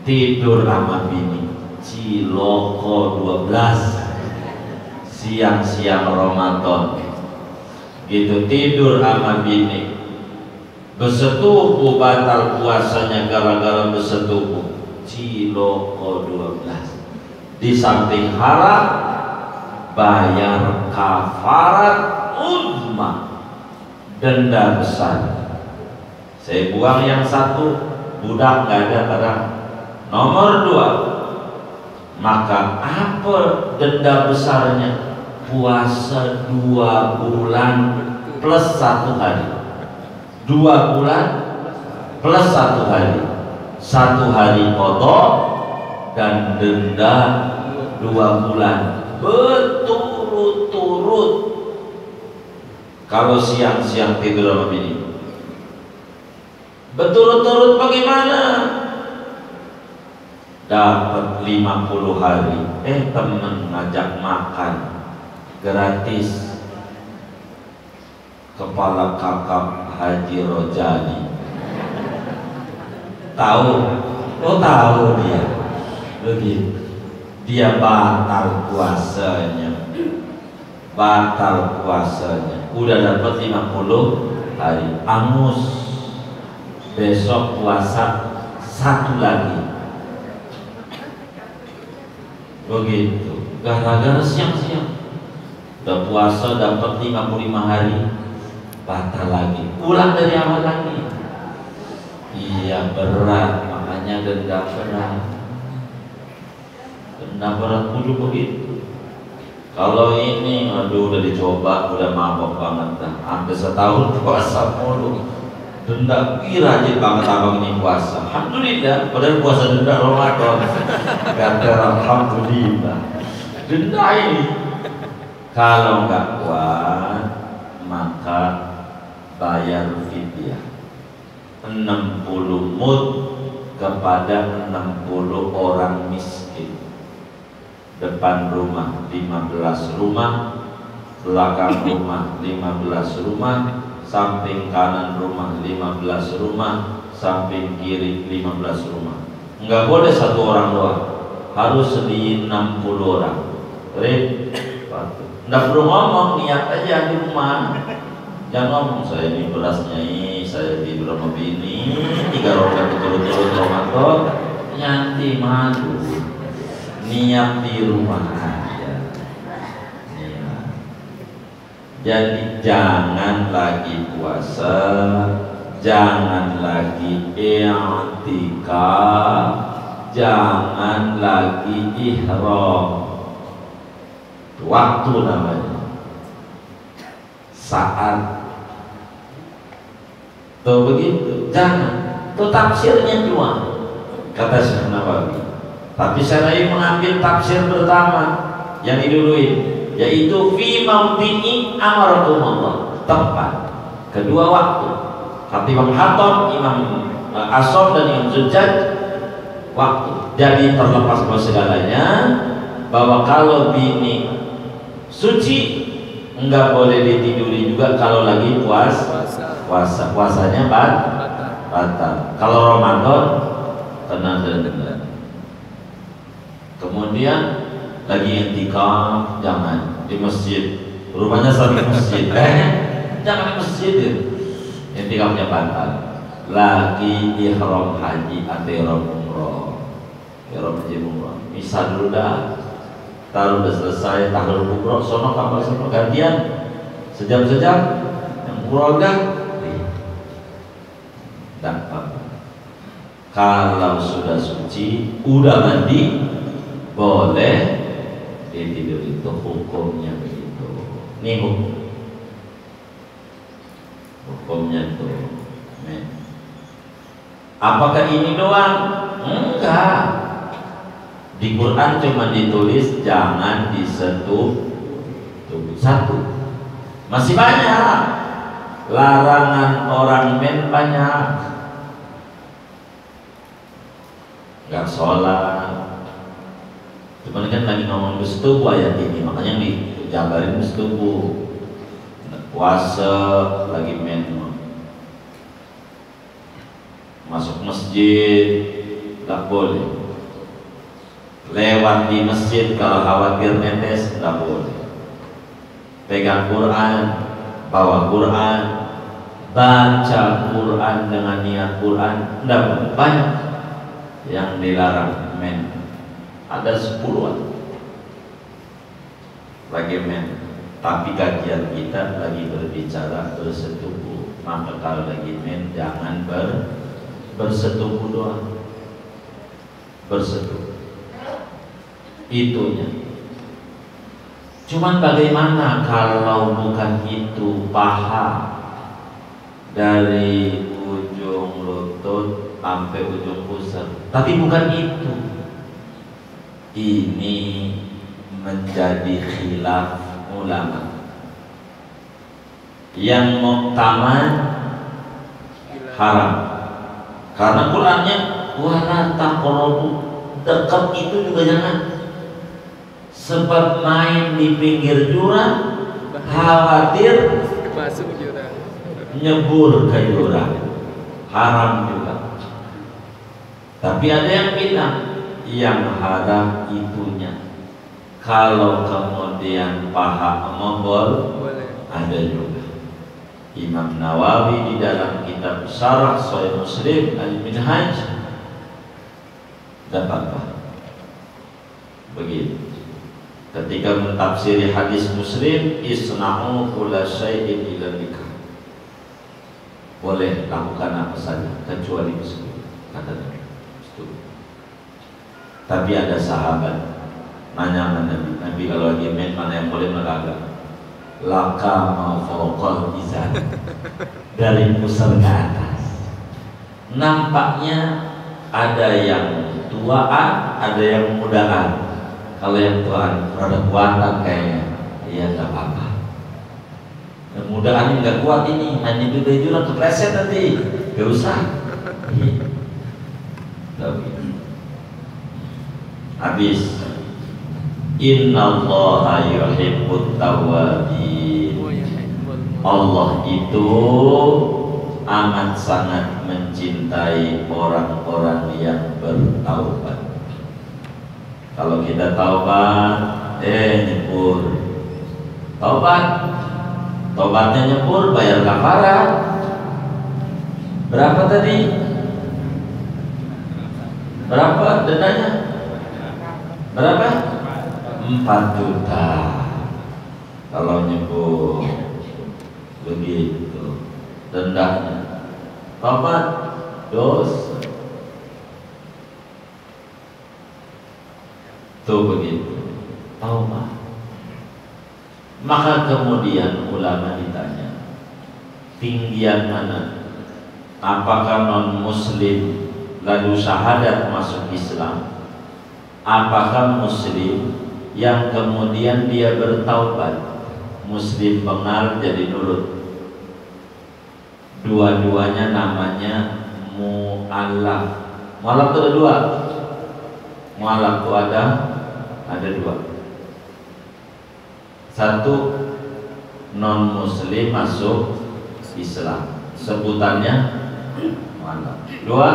tidur sama bini, ciloko 12 siang-siang Ramadan gitu, tidur sama bini, bersetubuh batal puasanya gara-gara bersetubuh, ciloko 12. Di samping haram, bayar kafarat uzma, denda besar. Saya buang yang satu, budak nggak ada barang. Nomor 2, maka apa denda besarnya? Puasa 2 bulan plus 1 hari. 2 bulan plus 1 hari. 1 hari kodok dan denda 2 bulan berturut-turut. Kalau siang-siang tidur sama bini, berturut-turut bagaimana? Dapat 50 hari. Temen ngajak makan gratis, kepala kakap Haji Rojali. Tahu? Oh tahu dia. Begitu. Dia batal puasanya. Batal puasanya. Udah dapat 50 hari. Angus. Besok puasa 1 lagi. Begitu. Gara-gara siang-siang udah puasa dapat 55 hari, batal lagi. Ulang dari awal lagi. Iya berat, makanya denda berat. Denda berat kudu begitu. Kalau ini, aduh udah dicoba, udah mabok banget dah. Hampir setahun puasa mulu. Denda rajin banget abang ini puasa. Alhamdulillah, padahal puasa denda Ramadan. Kata alhamdulillah. Denda ini kalau nggak kuat maka bayar fidyah 60 mud kepada 60 orang miskin. Depan rumah 15 rumah, belakang rumah 15 rumah, samping kanan rumah 15 rumah, samping kiri 15 rumah. Enggak boleh 1 orang doang, harus di 60 orang. Enggak perlu ngomong, niat aja di rumah. Jangan ngomong saya ini berasnya ini, saya tidur sama bini 3 rokat betul-betul Ramadan, nyanti madu. Niat di rumah aja. Jadi jangan lagi puasa, jangan lagi i'tikaf, jangan lagi ihram. Waktu namanya, saat. Tuh begitu, jangan. Tuh tafsirnya cuma kata Syekh Nawawi. Tapi saya mengambil tafsir pertama yang diduluin, yaitu fi maudhi'i amarakumullah, tempat. Kedua waktu. Kata Imam Hatam, Imam Ashab dan Imam Zujjaj, waktu. Jadi terlepas dari segalanya, bahwa kalau bini suci enggak boleh ditiduri juga kalau lagi puasanya batal. Kalau Ramadan kena denda. Kemudian lagi i'tikaf jangan di masjid, rumahnya samping masjid, jangan di masjid, i'tikafnya batal. Lagi ihram haji atau ihram umroh, misal dulu dah, taruh udah selesai tahlul umroh, sono kapal sono gantian sejam-sejam, yang umroh udah, tak apa. Kalau sudah suci, udah mandi, boleh tidur, itu hukumnya begitu. Ini hukumnya tuh. Apakah ini doang? Enggak. Di Quran cuma ditulis jangan disentuh tubuh. 1. Masih banyak larangan orang men banyak. gak sholat. Cuman kan lagi ngomong bersetubuh ayat ini, makanya dijabarin bersetubuh. Puasa lagi main masuk masjid gak boleh, lewat di masjid kalau khawatir netes gak boleh, pegang Quran, bawa Quran, baca Quran dengan niat Quran, enggak boleh. Banyak yang dilarang men, ada 10-an lagi men. Tapi kajian kita lagi berbicara bersetubuh, maka kalau lagi men jangan bersetubuh doang, bersetubuh itunya. Cuman bagaimana kalau bukan itu, paha dari ujung lutut sampai ujung pusat, tapi bukan itu, ini menjadi khilaf ulama. Yang muktamad haram karena Qurannya wala taqrabu, dekat itu juga jangan, sebab main di pinggir jurang khawatir masuk jurang, nyebur ke jurang, haram juga. Tapi ada yang bilang yang haram itunya, kalau kemudian paha membol ada juga. Imam Nawawi di dalam kitab Syarah Sahih Muslim Al-Minhaj dapat begitu. Ketika mentafsiri hadis Muslim, isna'u kulla syai'in illa nikah, boleh lakukan apa saja kecuali bersetubuh, kata Nabi. Tapi ada sahabat nanya sama Nabi, kalau lagi main mana yang boleh mana kagak? Laka ma fawqal izar, dari pusar ke atas. Nampaknya ada yang tuaan, ada yang mudaan. Kalau yang tuaan rada kuatan kayaknya, iya nggak apa-apa. Yang mudaan ini nggak kuat ini, hanya di jurang kepleset nanti, nggak usah. Habis. Innallaha yuhibbut tawwabin. Allah itu amat sangat mencintai orang-orang yang bertaubat. Kalau kita taubat, nyebur. Taubat, taubatnya nyebur, bayar kafarat. Berapa tadi? Berapa dendanya? Berapa? 4 juta kalau nyebur, begitu dendanya. Taubat dosa tuh begitu, taubat. Maka kemudian ulama ditanya, tinggian mana? Apakah non muslim lalu syahadat masuk Islam? Apakah muslim yang kemudian dia bertaubat, muslim bengal jadi nurut? Dua-duanya namanya mu'allaf. Mu'allaf itu ada dua. Mu'allaf itu ada dua. Satu, non muslim masuk Islam, sebutannya mu'allaf. Dua,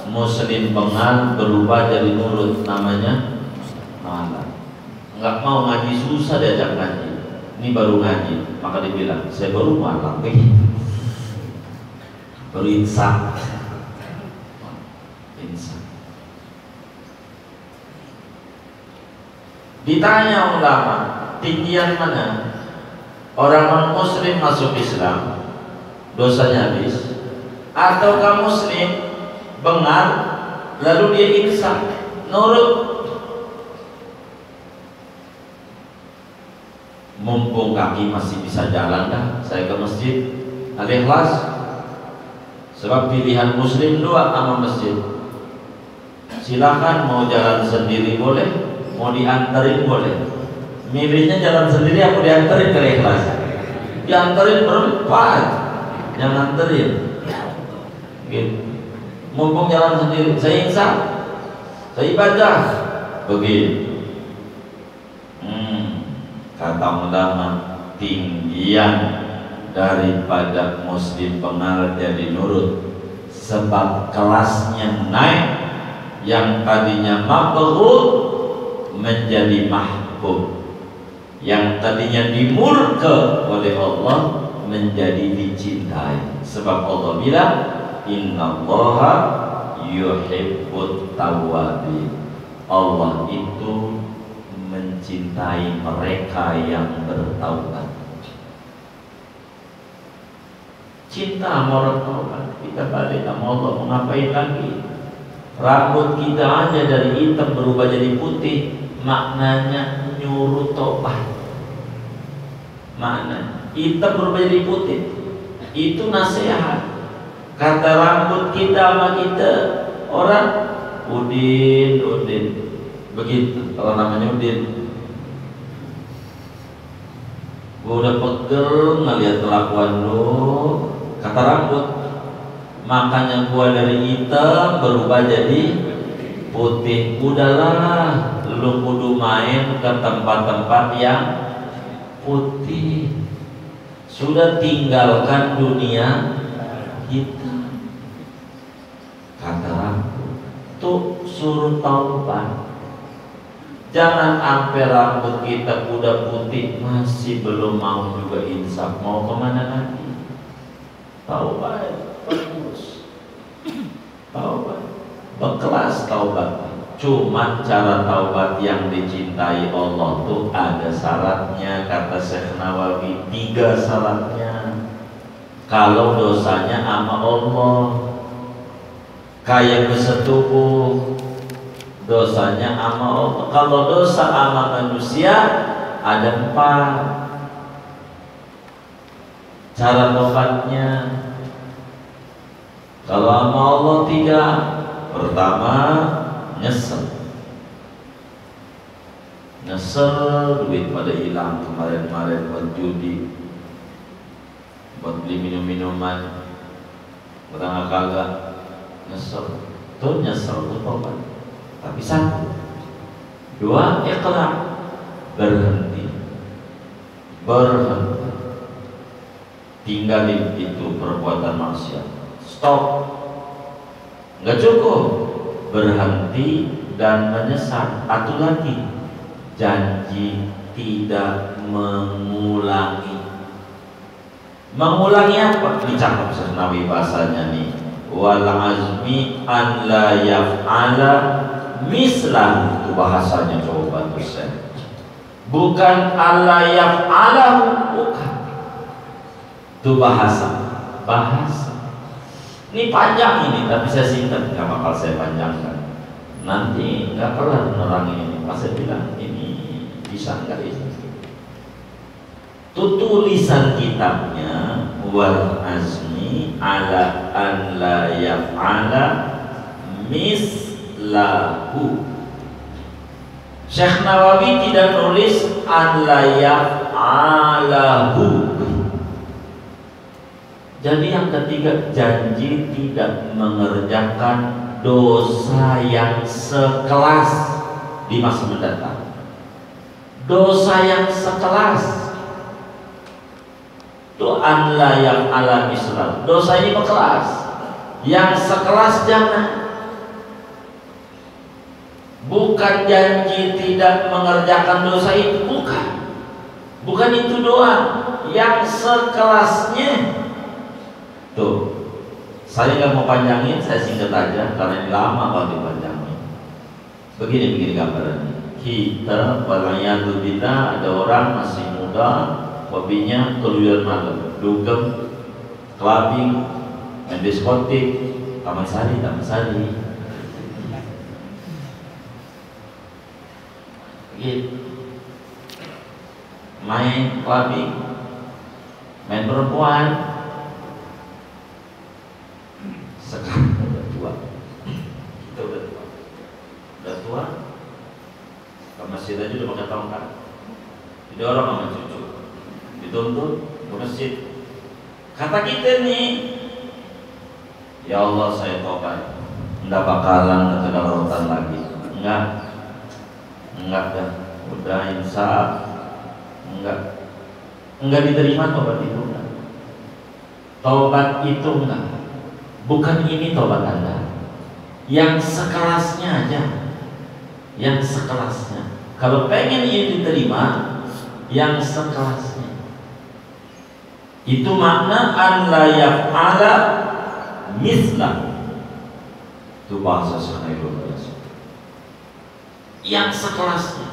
muslim bengal berubah jadi nurut, namanya mu'allaf. Nggak mau ngaji, susah diajak ngaji. Ini baru ngaji, maka dibilang saya baru mu'allaf, baru insan. Ditanya ulama, tinggian mana? Orang non muslim masuk Islam, dosanya habis, ataukah muslim bengar lalu dia insan, nurut? Mumpung kaki masih bisa jalan dah, saya ke masjid, ada ikhlas. Sebab pilihan muslim dua sama masjid. Silakan mau jalan sendiri boleh, mau diantarin boleh. Milihnya jalan sendiri apa diantarin, ke ikhlas? Diantarin berempat, yang nganterin. Gitu. Mumpung jalan sendiri, saya insaf, saya ibadah begitu. Kata ulama, tinggian daripada muslim pengarat jadi nurut, sebab kelasnya naik, yang tadinya maghfur menjadi mahbub, yang tadinya dimurka oleh Allah menjadi dicintai. Sebab Allah bilang, innallaha yuhibbut tawwabin. Allah itu mencintai mereka yang bertaubat. Cinta sama orang taubat, kita balik sama Allah, mau ngapain lagi? Rambut kita aja dari hitam berubah jadi putih, maknanya nyuruh taubat. Makna hitam berubah jadi putih, itu nasihat. Kata rambut kita sama kita orang, Udin, begitu. Kalau namanya Udin, gua udah pegel ngeliat kelakuan lu. Kata rambut, makanya gua dari hitam berubah jadi putih. Udahlah, lu kudu main ke tempat-tempat yang putih. Sudah tinggalkan dunia kita. Kata rambut, tuh suruh taubat. Jangan sampai rambut kita udah putih masih belum mau juga insaf. Mau kemana lagi? Taubat bagus, taubat berkelas taubat. Cuma cara taubat yang dicintai Allah tuh ada syaratnya. Kata Syekh Nawawi, 3 syaratnya. Kalau dosanya sama Allah, kayak bersetubuh, dosanya sama Allah. Kalau dosa sama manusia ada 4 cara tobatnya. Kalau sama Allah 3. Pertama, nyesel duit pada hilang kemarin buat judi, buat beli minum-minuman, udah kagak nyesel tuh tobat. Tapi 1, 2, ikhlas, berhenti, tinggalin itu perbuatan maksiat, stop. Nggak cukup berhenti dan menyesal. Satu lagi, janji tidak mengulangi. Mengulangi apa? Ini cakep Syekh Nawawi bahasanya nih. Wal azmi an la yaf'ala mislah. Itu bahasanya, coba tuh saya. Bukan alla yaf'alahu, bukan. Itu bahasa. Ini panjang ini, tapi saya singkat, nggak bakal saya panjangkan. Nanti nggak kelar menerangi ini. Pas saya bilang ini bisa nggak ini? Itu tulisan kitabnya, wal azmi ala an la yaf'ala mislahu. Syekh Nawawi tidak nulis an la yaf'alahu. Jadi yang ketiga, janji tidak mengerjakan dosa yang sekelas di masa mendatang. Dosa yang sekelas itu an la yaf'ala mislahu. Dosa ini berkelas, yang sekelas jangan. Bukan janji tidak mengerjakan dosa itu, bukan itu doang, yang sekelasnya. Tuh, saya nggak mau panjangin, saya singkat aja karena ini lama kalau dipanjangin. Begini gambarannya. Kita walayatu kita, ada orang masih muda, hobinya keluar malam, dugem, clubbing, main diskotik, taman sari. Gitu. Main clubbing, main perempuan. Sekarang udah tua, kita udah tua, ke masjid aja udah pakai tongkat, didorong sama cucu, dituntut ke masjid. Kata kita nih, ya Allah saya tobat, nggak bakalan kedaruratan lagi. enggak dah, udah insaf, enggak diterima tobat itu enggak. Tobat itu enggak, bukan ini tobat Anda. Yang sekelasnya aja, yang sekelasnya. Kalau pengen ini diterima, yang sekelasnya. Itu makna an la yaf'ala mislah. Itu bahasa Syairul Rasul. Yang sekelasnya.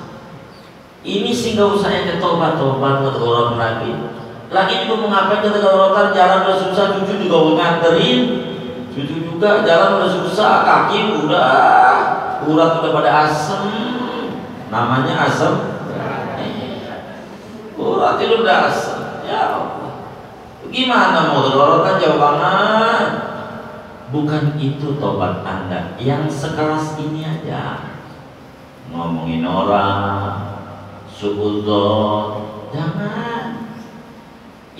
Ini sih nggak usah yang tobat-tobat ngedorong lagi. Lagi juga mengapa kita ngedorotan jalan udah susah, cucu juga mau nganterin, cucu juga jalan udah susah, kaki udah, urat udah pada asem, namanya asem. Urat itu udah asem, ya Allah. Gimana mau ngedorotan jauh banget? Bukan itu tobat Anda, yang sekelas ini aja. Ngomongin orang, suudzon, jangan.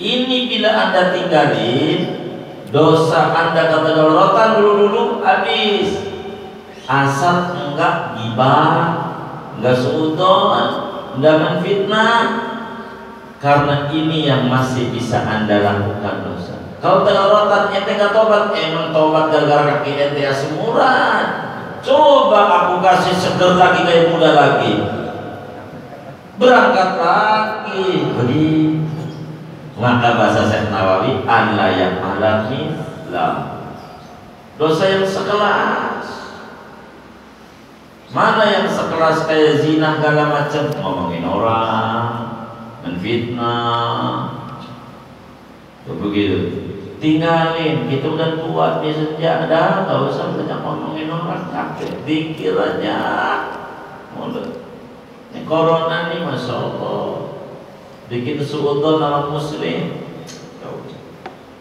Ini bila Anda tinggalin, dosa Anda kata rotan dulu habis. Asal enggak gibah, enggak suudzon, enggak menfitnah. Karena ini yang masih bisa Anda lakukan dosa. Kalau rotan ente gak tobat, emang tobat gara-gara kaki ente asemuran. Coba aku kasih seger lagi kayak muda lagi, berangkat lagi begitu. Maka bahasa Syekh Nawawi an la ya'ala mislah, dosa yang sekelas. Mana yang sekelas kayak zina segala macam, ngomongin orang, menfitnah, begitu. Tinggalin, kita udah tua di senja, dah gak usah banyak ngomongin orang, capek, dikir aja. Mulut. Ini corona nih, masya Allah, bikin suudzon nama muslim.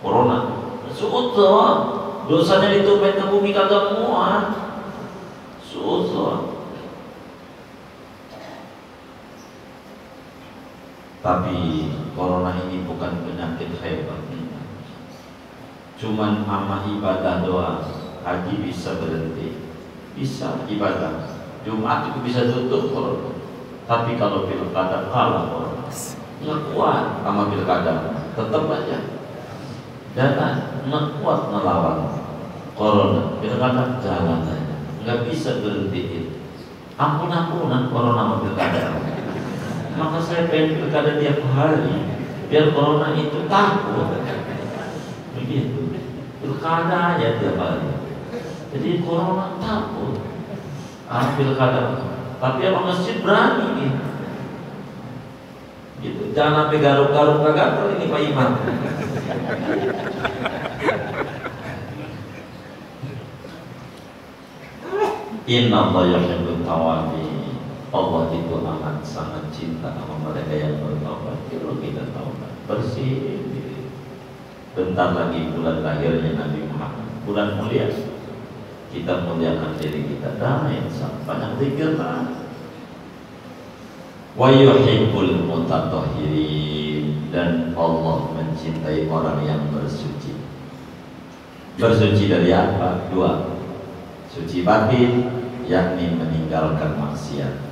Corona, suudzon, dosanya ditumpah ke bumi kagak muat. Suudzon. Tapi corona ini bukan penyakit hebat. Cuman ama ibadah doa, haji bisa berhenti, bisa ibadah, Jumat itu bisa tutup corona. Tapi kalau pilkada kalah corona, nggak kuat sama pilkada, tetap aja jalan, nggak kuat ngelawan corona. Pilkada jalan aja, nggak bisa berhentiin. Ampun-ampunan corona sama pilkada. Maka saya pengen pilkada tiap hari, biar corona itu takut. Begitu, pilkada aja tiap hari. Jadi corona takut, pilkada. Tapi apa masjid berani gitu. Jangan sampai garuk-garuk gagal ini Pak Imam. Inna Allah yuhibbut tawabin. Allah itu amat sangat cinta sama mereka yang bertaubat. Kalau kita taubat bersih. Bentar lagi bulan lahirnya Nabi Muhammad, bulan mulia. Kita muliakan diri kita, damai, banyak zikirlah. Wa yuhibbul mutatahhirin, dan Allah mencintai orang yang bersuci. Bersuci dari apa? Dua. Suci batin, yakni meninggalkan maksiat.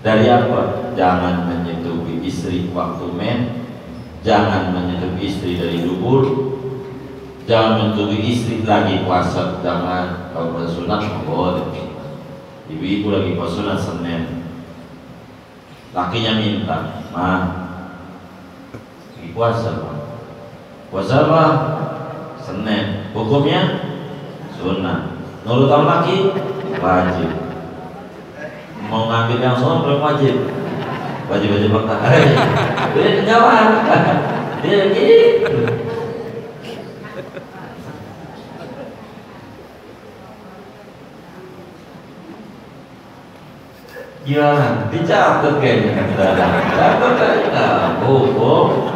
Dari apa? Jangan menyetubi istri waktu men, jangan menyentuh istri dari dubur, jangan menyentuh istri lagi puasa, jangan. Kalau bersunat boleh. Ibu-ibu lagi puasa Senin, lakinya minta, mah lagi puasa, puasa apa? Senin, hukumnya sunnah. Nurut sama laki wajib. Mau ngambil yang sunnah belum wajib. Wajib pakai. Dia jawab. Dia gitu. Gimana? Dicatat kayaknya. Catat aja. Hukum.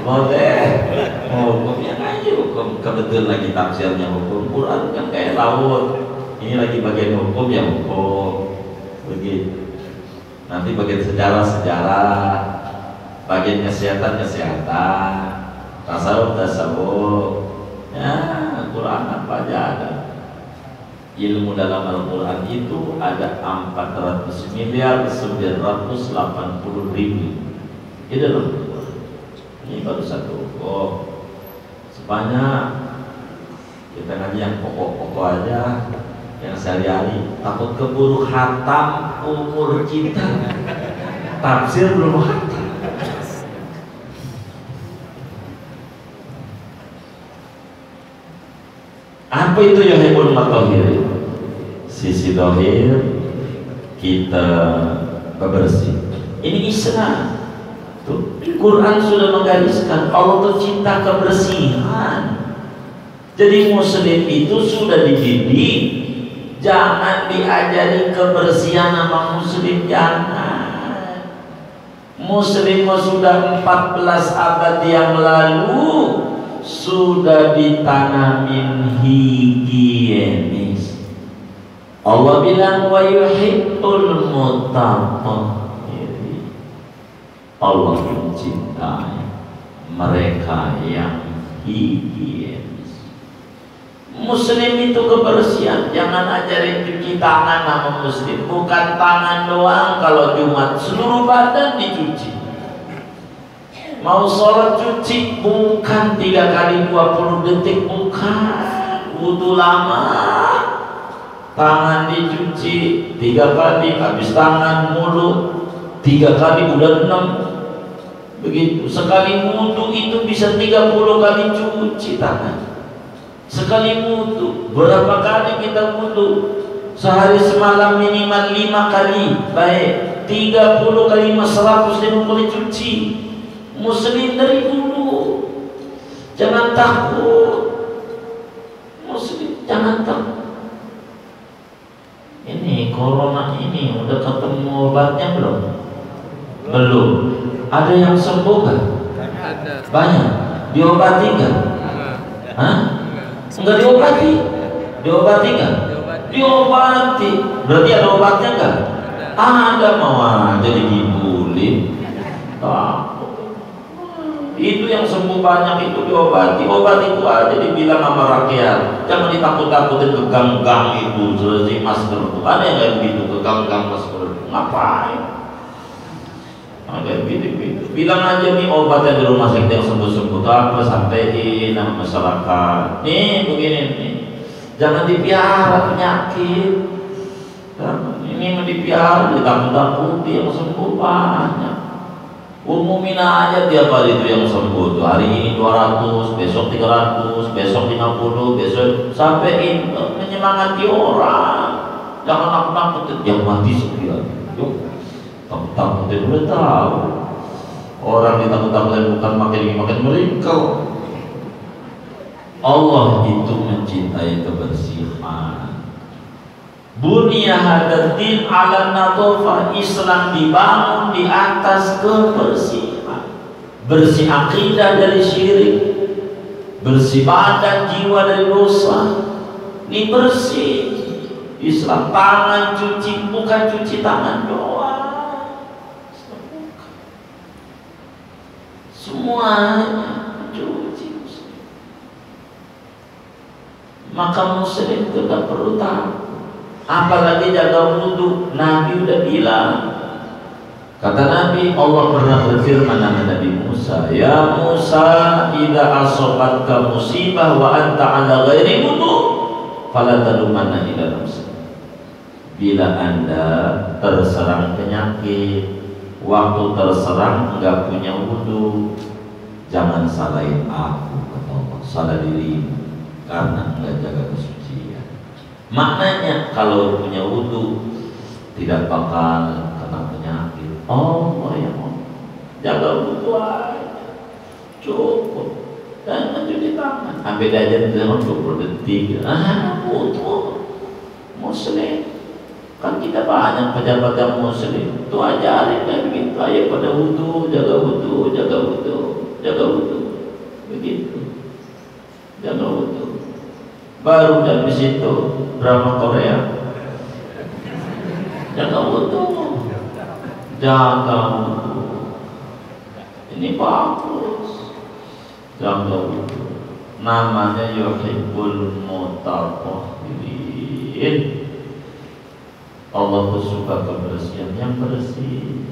Boleh. Hukumnya aja hukum. Kebetulan lagi tafsirnya hukum. Quran kan kayak laut. Ini lagi bagian hukum ya hukum. Begitu. Nanti bagian sejarah, bagian kesehatan, tasawuf, ya Quran apa aja ada. Ilmu dalam Al-Quran itu ada 400.980.000. Ini dalam Al-Quran. Ini baru satu. Sebanyak kita ngaji yang pokok-pokok aja, yang sehari-hari. Takut keburu khatam umur kita. Tafsir belum khatam. Apa itu yuhibbul mutahhirin? Sisi dohir kita bersih. Ini Islam. Tuh, Quran sudah menggariskan Allah tuh cinta kebersihan. Jadi Muslim itu sudah dididik, jangan diajari kebersihan sama Muslim, jangan. Muslim sudah 14 abad yang lalu sudah ditanamin higienis. Allah bilang wa yuhibbul mutahhirin. Allah mencintai mereka yang higienis. Muslim itu kebersihan. Jangan ajarin cuci tangan sama Muslim. Bukan tangan doang, kalau Jumat seluruh badan dicuci. Mau sholat cuci, bukan 3 kali 20 detik, bukan. Wudu lama, tangan dicuci 3 kali, habis tangan, mulut 3 kali, udah 6. Begitu. Sekali wudu itu bisa 30 kali cuci tangan. Sekali wudu, berapa kali kita wudu? Sehari semalam minimal 5 kali. Baik, 30 kali 150 kali cuci. Muslim dari dulu, jangan takut. Muslim jangan takut. Ini corona ini udah ketemu obatnya belum? Belum. Ada yang sembuh kan? Banyak. Diobati nggak? Hah? Enggak diobati? Diobati nggak? Diobati. Berarti ada obatnya nggak? Ada, mau aja dibully. Itu yang sembuh banyak itu diobati. Obat itu aja dibilang sama rakyat, jangan ditakut-takutin ke gang-gang itu selesai masker itu. Ada yang kayak begitu, ke gang-gang masker itu ngapain? Ada gitu-gitu. Bilang aja nih obatnya di rumah sakit yang sembuh-sembuh, apa sampein sama masyarakat. Nih begini nih, jangan dipiara penyakit. Ini mau dipiara, ditakut-takuti, yang sembuh banyak. Umumin aja tiap hari itu yang sembuh tuh. Hari ini 200, besok 300, besok 50, besok sampai menyemangati orang. Jangan nakut-nakutin yang mati sekian. Yuk, takut-takutin udah tahu. Orang ditakut-takutin bukan makin meringkel. Allah itu mencintai kebersihan. Bunya hadatin ala nadhafah. Islam dibangun di atas kebersihan. Bersih akidah dari syirik, bersih badan jiwa dari dosa. Ini bersih Islam. Tangan cuci, bukan cuci tangan doang, semuanya cuci. Maka Muslim itu tidak perlu takut. Apalagi jaga wudhu. Nabi udah bilang, kata Nabi, Allah pernah berfirman sama Nabi Musa, ya Musa, idza asobatka musibah wa anta ala ghairi wudhu fala talumanna ila nafsi. Bila anda terserang penyakit, waktu terserang enggak punya wudhu, jangan salahin aku, kata Allah, salah dirimu karena enggak jaga kesucian. Maknanya kalau punya wudhu tidak bakal kena penyakit. Oh ya Allah, jaga wudhu aja cukup, dan mencuci tangan. Ambil aja dengan 20 detik. Wudhu Muslim kan kita banyak pejabat yang Muslim. Itu ajarin kayak begitu. Ayo pada wudhu, jaga wudhu, jaga wudhu, jaga wudhu. Begitu, jaga wudhu. Baru dari situ drama Korea, jaga wudhu, jaga wudhu. Ini bagus, jaga wudhu. Namanya yuhibbul mutahhirin. bersihin. Allah tuh suka kebersihan yang bersih.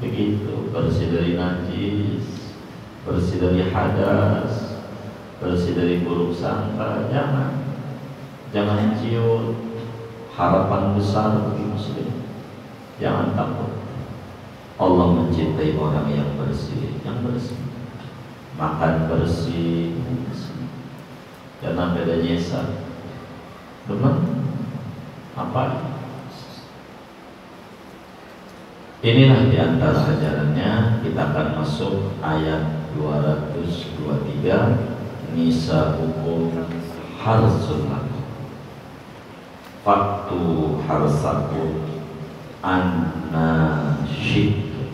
Begitu, bersih dari najis, bersih dari hadas, bersih dari buruk sangka. Jangan ciut. Harapan besar bagi muslim. Jangan takut. Allah mencintai orang yang bersih, makan bersih. Jangan beda nyesat. Teman, apa? Inilah diantara ajarannya. Kita akan masuk ayat 223. Nisa hukum harsun lakum, faktu harsakum anna syi'tum.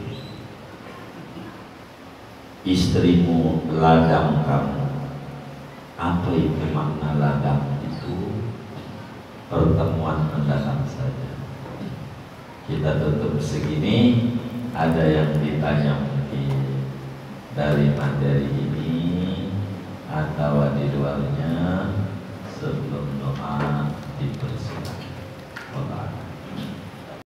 Istrimu ladang kamu. Apa itu makna ladang itu? Pertemuan mendatang saja. Kita tutup segini. Ada yang ditanya mungkin dari materi ini atau di luar